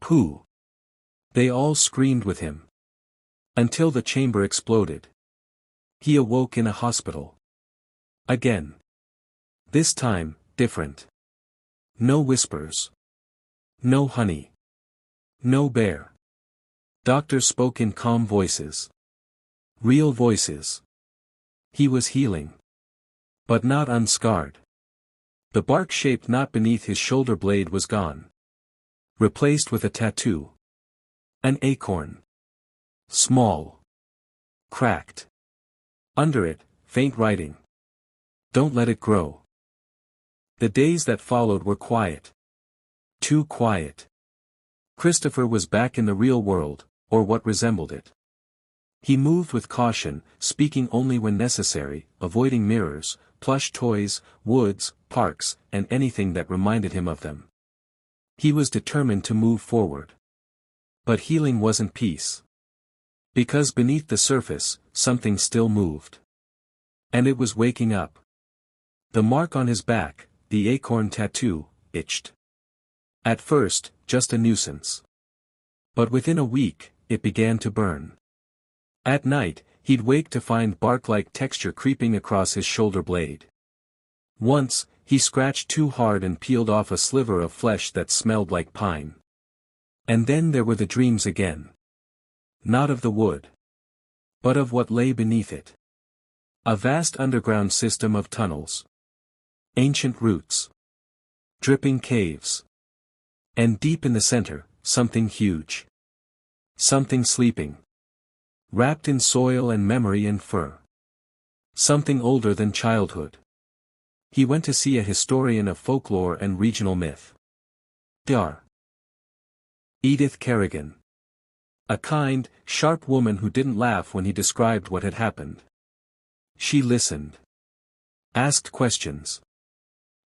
Pooh. They all screamed with him. Until the chamber exploded. He awoke in a hospital. Again. This time, different. No whispers. No honey. No bear. Doctors spoke in calm voices. Real voices. He was healing. But not unscarred. The bark-shaped knot beneath his shoulder blade was gone. Replaced with a tattoo. An acorn. Small. Cracked. Under it, faint writing. Don't let it grow. The days that followed were quiet. Too quiet. Christopher was back in the real world, or what resembled it. He moved with caution, speaking only when necessary, avoiding mirrors, plush toys, woods, parks, and anything that reminded him of them. He was determined to move forward. But healing wasn't peace. Because beneath the surface, something still moved. And it was waking up. The mark on his back, the acorn tattoo, itched. At first, just a nuisance. But within a week, it began to burn. At night, he'd wake to find bark-like texture creeping across his shoulder blade. Once, he scratched too hard and peeled off a sliver of flesh that smelled like pine. And then there were the dreams again. Not of the wood. But of what lay beneath it. A vast underground system of tunnels. Ancient roots. Dripping caves. And deep in the center, something huge. Something sleeping. Wrapped in soil and memory and fur. Something older than childhood. He went to see a historian of folklore and regional myth. Dr. Edith Kerrigan. A kind, sharp woman who didn't laugh when he described what had happened. She listened. Asked questions.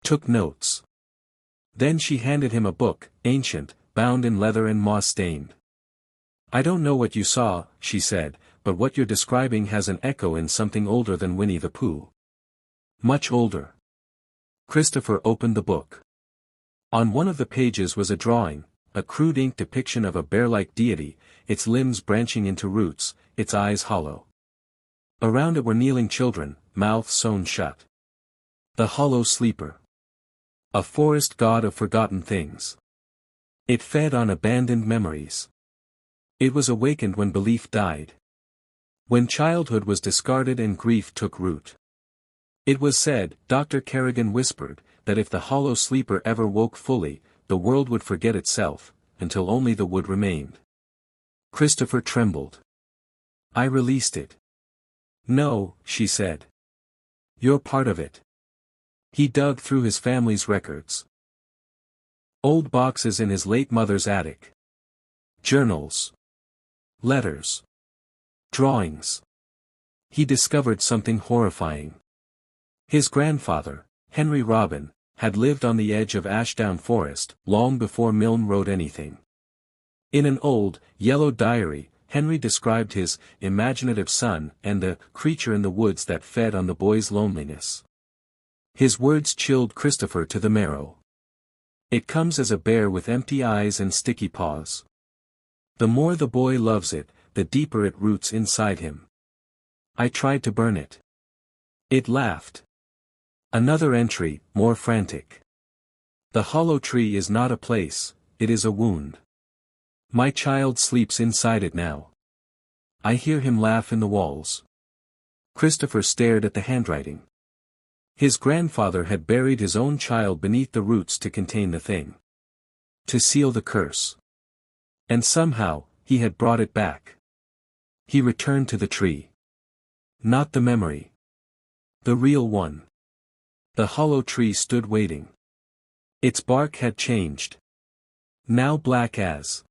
Took notes. Then she handed him a book, ancient, bound in leather and moss-stained. I don't know what you saw, she said, but what you're describing has an echo in something older than Winnie the Pooh. Much older. Christopher opened the book. On one of the pages was a drawing, a crude ink depiction of a bear-like deity, its limbs branching into roots, its eyes hollow. Around it were kneeling children, mouths sewn shut. The hollow sleeper. A forest god of forgotten things. It fed on abandoned memories. It was awakened when belief died. When childhood was discarded and grief took root. It was said, Dr. Kerrigan whispered, that if the hollow sleeper ever woke fully, the world would forget itself, until only the wood remained. Christopher trembled. I released it. No, she said. You're part of it. He dug through his family's records. Old boxes in his late mother's attic. Journals. Letters. Drawings. He discovered something horrifying. His grandfather, Henry Robin, had lived on the edge of Ashdown Forest, long before Milne wrote anything. In an old, yellow diary, Henry described his imaginative son and the creature in the woods that fed on the boy's loneliness. His words chilled Christopher to the marrow. It comes as a bear with empty eyes and sticky paws. The more the boy loves it, the deeper it roots inside him. I tried to burn it. It laughed. Another entry, more frantic. The hollow tree is not a place, it is a wound. My child sleeps inside it now. I hear him laugh in the walls. Christopher stared at the handwriting. His grandfather had buried his own child beneath the roots to contain the thing. To seal the curse. And somehow, he had brought it back. He returned to the tree. Not the memory. The real one. The hollow tree stood waiting. Its bark had changed. Now black as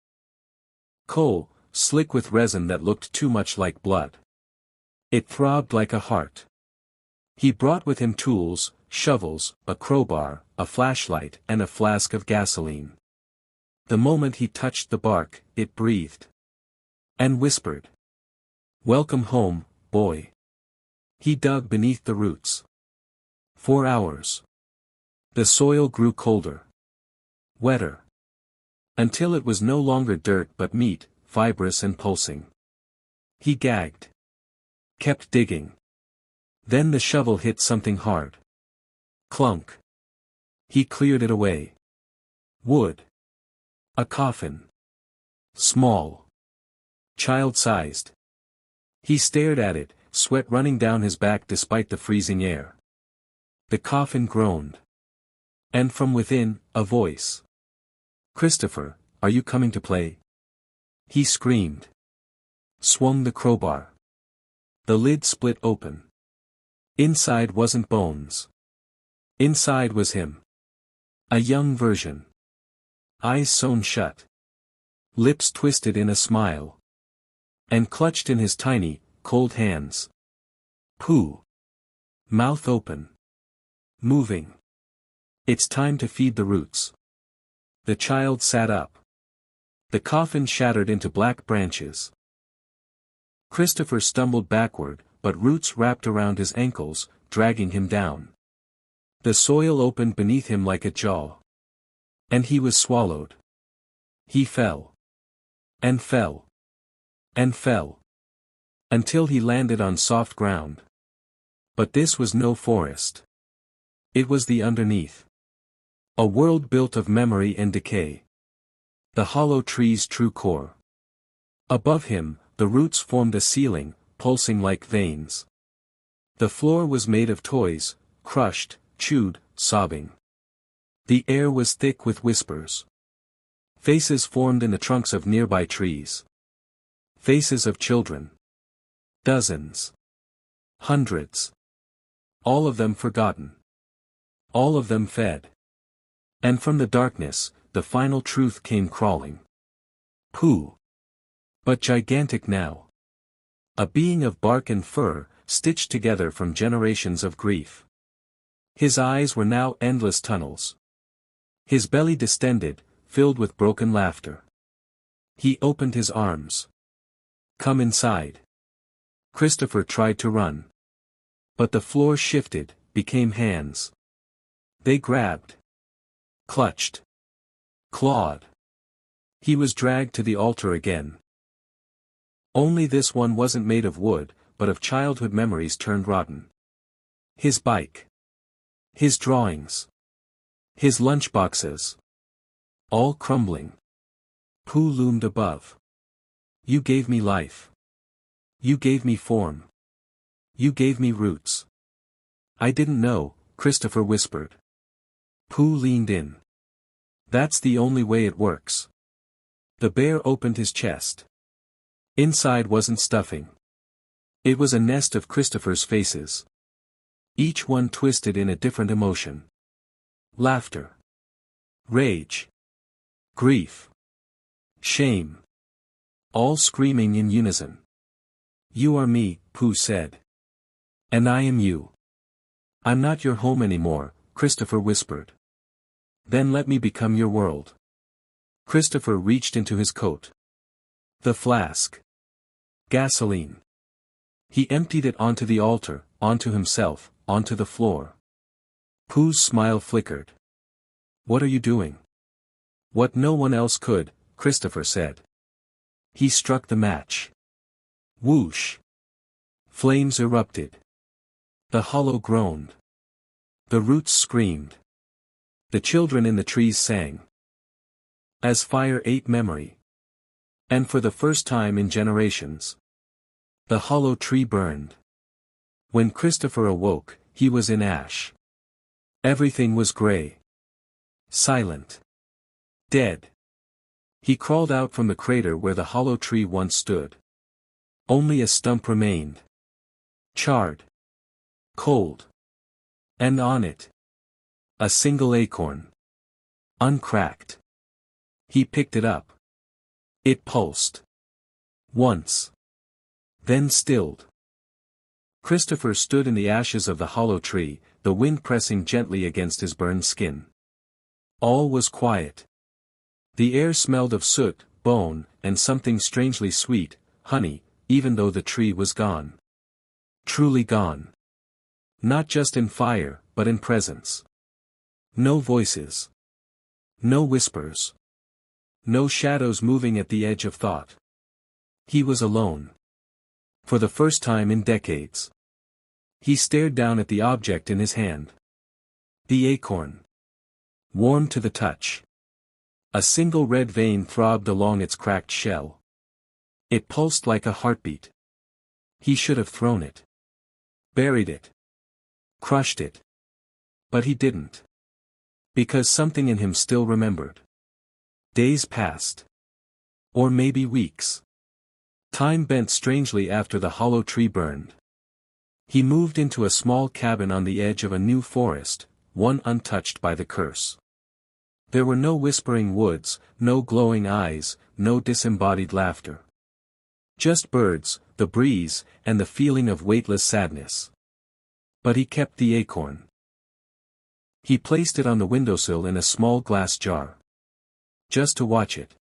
coal, slick with resin that looked too much like blood. It throbbed like a heart. He brought with him tools, shovels, a crowbar, a flashlight, and a flask of gasoline. The moment he touched the bark, it breathed. And whispered. Welcome home, boy. He dug beneath the roots. 4 hours. The soil grew colder. Wetter. Until it was no longer dirt but meat, fibrous and pulsing. He gagged. Kept digging. Then the shovel hit something hard. Clunk. He cleared it away. Wood. A coffin. Small. Child-sized. He stared at it, sweat running down his back despite the freezing air. The coffin groaned. And from within, a voice. Christopher, are you coming to play? He screamed. Swung the crowbar. The lid split open. Inside wasn't bones. Inside was him. A young version. Eyes sewn shut. Lips twisted in a smile. And clutched in his tiny, cold hands. Pooh. Mouth open. Moving. It's time to feed the roots. The child sat up. The coffin shattered into black branches. Christopher stumbled backward, but roots wrapped around his ankles, dragging him down. The soil opened beneath him like a jaw. And he was swallowed. He fell. And fell. And fell. Until he landed on soft ground. But this was no forest. It was the underneath. A world built of memory and decay. The hollow tree's true core. Above him, the roots formed a ceiling, pulsing like veins. The floor was made of toys, crushed, chewed, sobbing. The air was thick with whispers. Faces formed in the trunks of nearby trees. Faces of children. Dozens. Hundreds. All of them forgotten. All of them fed. And from the darkness, the final truth came crawling. Pooh. But gigantic now. A being of bark and fur, stitched together from generations of grief. His eyes were now endless tunnels. His belly distended, filled with broken laughter. He opened his arms. Come inside. Christopher tried to run. But the floor shifted, became hands. They grabbed. Clutched. Clawed. He was dragged to the altar again. Only this one wasn't made of wood, but of childhood memories turned rotten. His bike. His drawings. His lunchboxes. All crumbling. Pooh loomed above. You gave me life. You gave me form. You gave me roots. I didn't know, Christopher whispered. Pooh leaned in. That's the only way it works. The bear opened his chest. Inside wasn't stuffing. It was a nest of Christopher's faces. Each one twisted in a different emotion. Laughter. Rage. Grief. Shame. All screaming in unison. "You are me," Pooh said. "And I am you." "I'm not your home anymore," Christopher whispered. "Then let me become your world." Christopher reached into his coat. The flask. Gasoline. He emptied it onto the altar, onto himself, onto the floor. Pooh's smile flickered. "What are you doing?" "What no one else could," Christopher said. He struck the match. Whoosh. Flames erupted. The hollow groaned. The roots screamed. The children in the trees sang. As fire ate memory. And for the first time in generations, the hollow tree burned. When Christopher awoke, he was in ash. Everything was gray. Silent. Dead. He crawled out from the crater where the hollow tree once stood. Only a stump remained. Charred. Cold. And on it, a single acorn. Uncracked. He picked it up. It pulsed. Once. Then stilled. Christopher stood in the ashes of the hollow tree, the wind pressing gently against his burned skin. All was quiet. The air smelled of soot, bone, and something strangely sweet, honey, even though the tree was gone. Truly gone. Not just in fire, but in presence. No voices. No whispers. No shadows moving at the edge of thought. He was alone. For the first time in decades. He stared down at the object in his hand. The acorn. Warm to the touch. A single red vein throbbed along its cracked shell. It pulsed like a heartbeat. He should have thrown it. Buried it. Crushed it. But he didn't. Because something in him still remembered. Days passed. Or maybe weeks. Time bent strangely after the hollow tree burned. He moved into a small cabin on the edge of a new forest, one untouched by the curse. There were no whispering woods, no glowing eyes, no disembodied laughter. Just birds, the breeze, and the feeling of weightless sadness. But he kept the acorn. He placed it on the windowsill in a small glass jar. Just to watch it.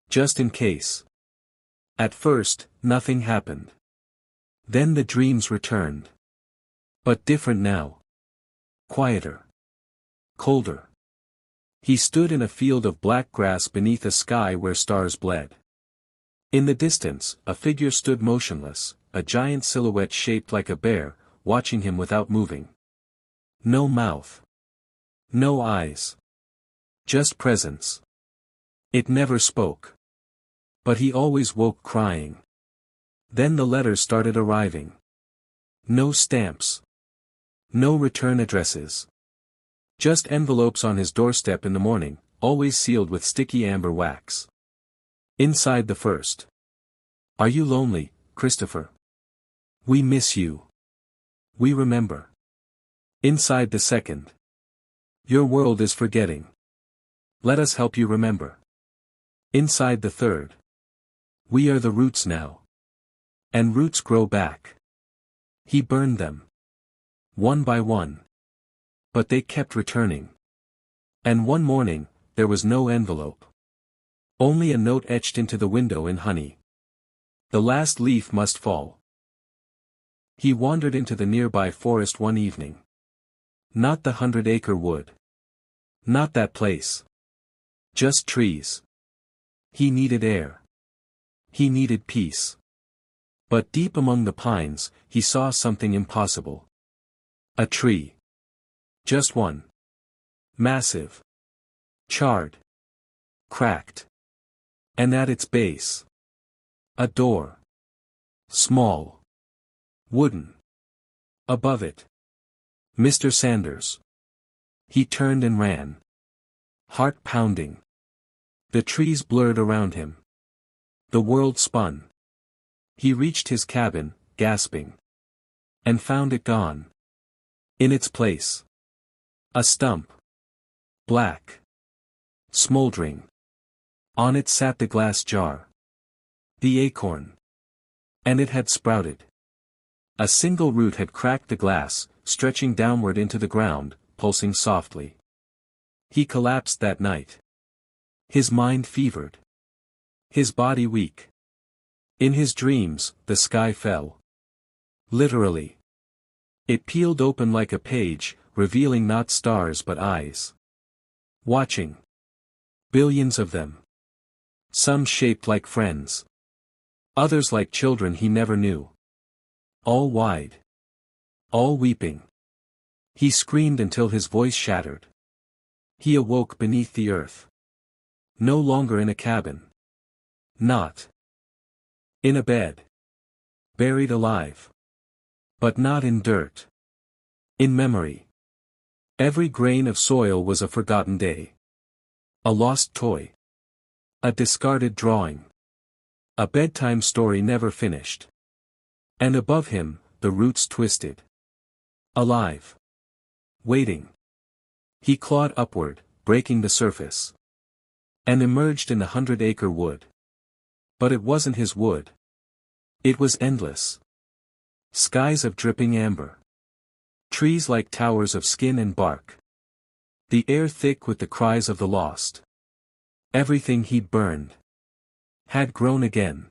Just in case. At first, nothing happened. Then the dreams returned. But different now. Quieter. Colder. He stood in a field of black grass beneath a sky where stars bled. In the distance, a figure stood motionless, a giant silhouette shaped like a bear, watching him without moving. No mouth. No eyes. Just presence. It never spoke. But he always woke crying. Then the letters started arriving. No stamps. No return addresses. Just envelopes on his doorstep in the morning, always sealed with sticky amber wax. Inside the first. "Are you lonely, Christopher? We miss you. We remember." Inside the second. "Your world is forgetting. Let us help you remember." Inside the third. "We are the roots now. And roots grow back." He burned them. One by one. But they kept returning. And one morning, there was no envelope. Only a note etched into the window in honey. The last leaf must fall. He wandered into the nearby forest one evening. Not the 100-acre wood. Not that place. Just trees. He needed air. He needed peace. But deep among the pines, he saw something impossible. A tree. Just one. Massive. Charred. Cracked. And at its base. A door. Small. Wooden. Above it. Mr. Sanders. He turned and ran. Heart pounding. The trees blurred around him. The world spun. He reached his cabin, gasping. And found it gone. In its place. A stump. Black. Smoldering. On it sat the glass jar. The acorn. And it had sprouted. A single root had cracked the glass, stretching downward into the ground, pulsing softly. He collapsed that night. His mind fevered. His body weak. In his dreams, the sky fell. Literally. It peeled open like a page, revealing not stars but eyes. Watching. Billions of them. Some shaped like friends. Others like children he never knew. All wide. All weeping. He screamed until his voice shattered. He awoke beneath the earth. No longer in a cabin. Not in a bed. Buried alive. But not in dirt. In memory. Every grain of soil was a forgotten day. A lost toy. A discarded drawing. A bedtime story never finished. And above him, the roots twisted. Alive. Waiting. He clawed upward, breaking the surface. And emerged in the 100-acre wood. But it wasn't his wood. It was endless. Skies of dripping amber. Trees like towers of skin and bark. The air thick with the cries of the lost. Everything he'd burned had grown again.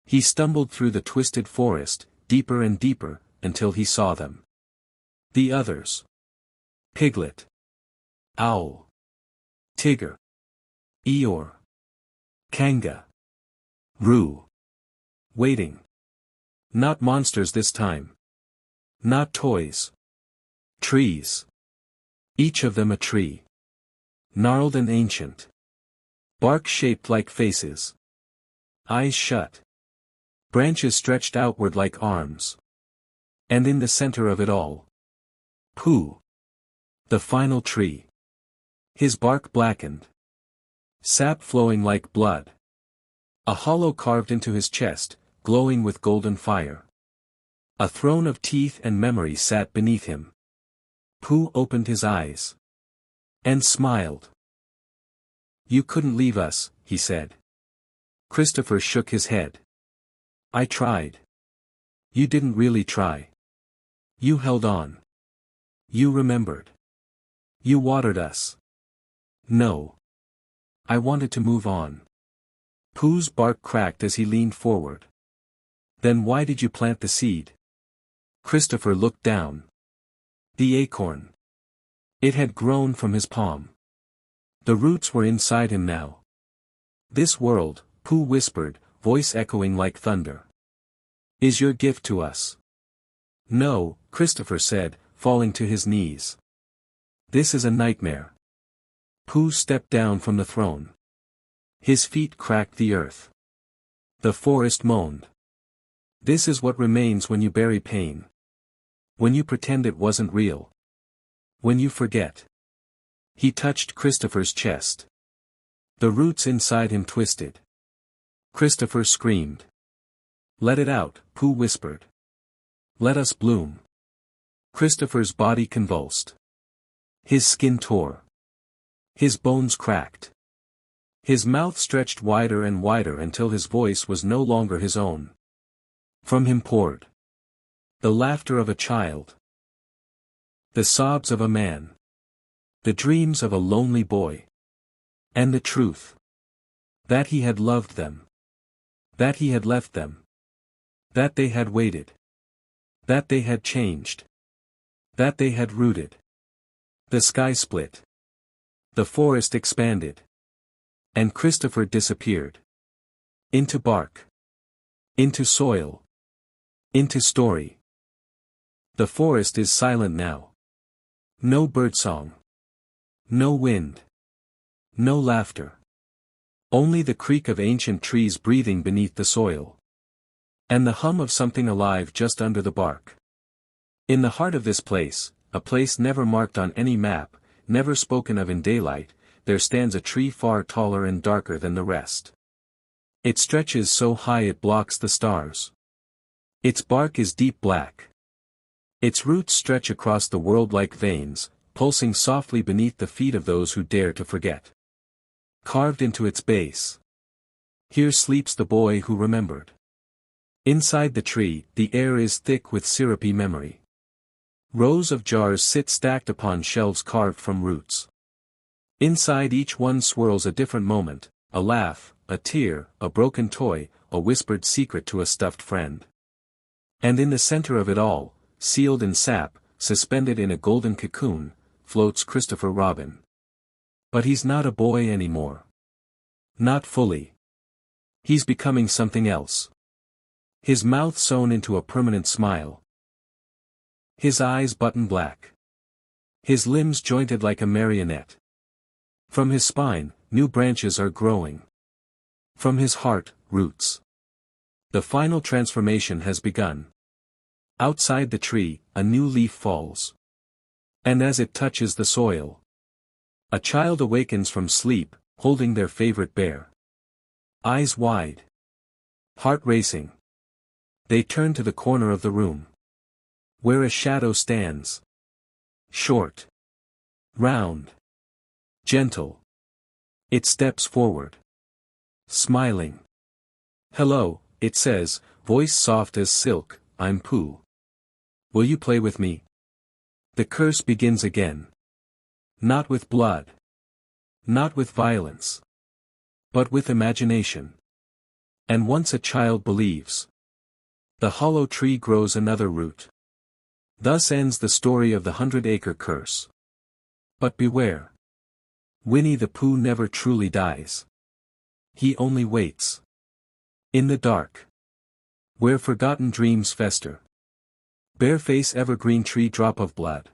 He stumbled through the twisted forest, deeper and deeper, until he saw them. The others. Piglet. Owl. Tigger. Eeyore. Kanga. Roo. Waiting. Not monsters this time. Not toys. Trees. Each of them a tree. Gnarled and ancient. Bark shaped like faces. Eyes shut. Branches stretched outward like arms. And in the center of it all. Pooh. The final tree. His bark blackened. Sap flowing like blood. A hollow carved into his chest, glowing with golden fire. A throne of teeth and memory sat beneath him. Pooh opened his eyes. And smiled. "You couldn't leave us," he said. Christopher shook his head. "I tried." "You didn't really try. You held on. You remembered. You watered us." "No. I wanted to move on." Pooh's bark cracked as he leaned forward. "Then why did you plant the seed?" Christopher looked down. The acorn. It had grown from his palm. The roots were inside him now. "This world," Pooh whispered, voice echoing like thunder, "is your gift to us." "No," Christopher said, falling to his knees. "This is a nightmare." Pooh stepped down from the throne. His feet cracked the earth. The forest moaned. "This is what remains when you bury pain. When you pretend it wasn't real. When you forget." He touched Christopher's chest. The roots inside him twisted. Christopher screamed. "Let it out," Pooh whispered. "Let us bloom." Christopher's body convulsed. His skin tore. His bones cracked. His mouth stretched wider and wider until his voice was no longer his own. From him poured the laughter of a child. The sobs of a man. The dreams of a lonely boy. And the truth. That he had loved them. That he had left them. That they had waited. That they had changed. That they had rooted. The sky split. The forest expanded. And Christopher disappeared. Into bark. Into soil. Into story. The forest is silent now. No birdsong. No wind. No laughter. Only the creak of ancient trees breathing beneath the soil. And the hum of something alive just under the bark. In the heart of this place, a place never marked on any map, never spoken of in daylight, there stands a tree far taller and darker than the rest. It stretches so high it blocks the stars. Its bark is deep black. Its roots stretch across the world like veins, pulsing softly beneath the feet of those who dare to forget. Carved into its base, here sleeps the boy who remembered. Inside the tree, the air is thick with syrupy memory. Rows of jars sit stacked upon shelves carved from roots. Inside each one swirls a different moment, a laugh, a tear, a broken toy, a whispered secret to a stuffed friend. And in the center of it all, sealed in sap, suspended in a golden cocoon, floats Christopher Robin. But he's not a boy anymore. Not fully. He's becoming something else. His mouth sewn into a permanent smile. His eyes button black. His limbs jointed like a marionette. From his spine, new branches are growing. From his heart, roots. The final transformation has begun. Outside the tree, a new leaf falls. And as it touches the soil, a child awakens from sleep, holding their favorite bear. Eyes wide. Heart racing. They turn to the corner of the room, where a shadow stands. Short. Round. Gentle. It steps forward. Smiling. "Hello," it says, voice soft as silk, "I'm Pooh. Will you play with me?" The curse begins again. Not with blood. Not with violence. But with imagination. And once a child believes, the hollow tree grows another root. Thus ends the story of the 100 Acre Curse. But beware. Winnie the Pooh never truly dies. He only waits. In the dark. Where forgotten dreams fester. Bareface evergreen tree drop of blood.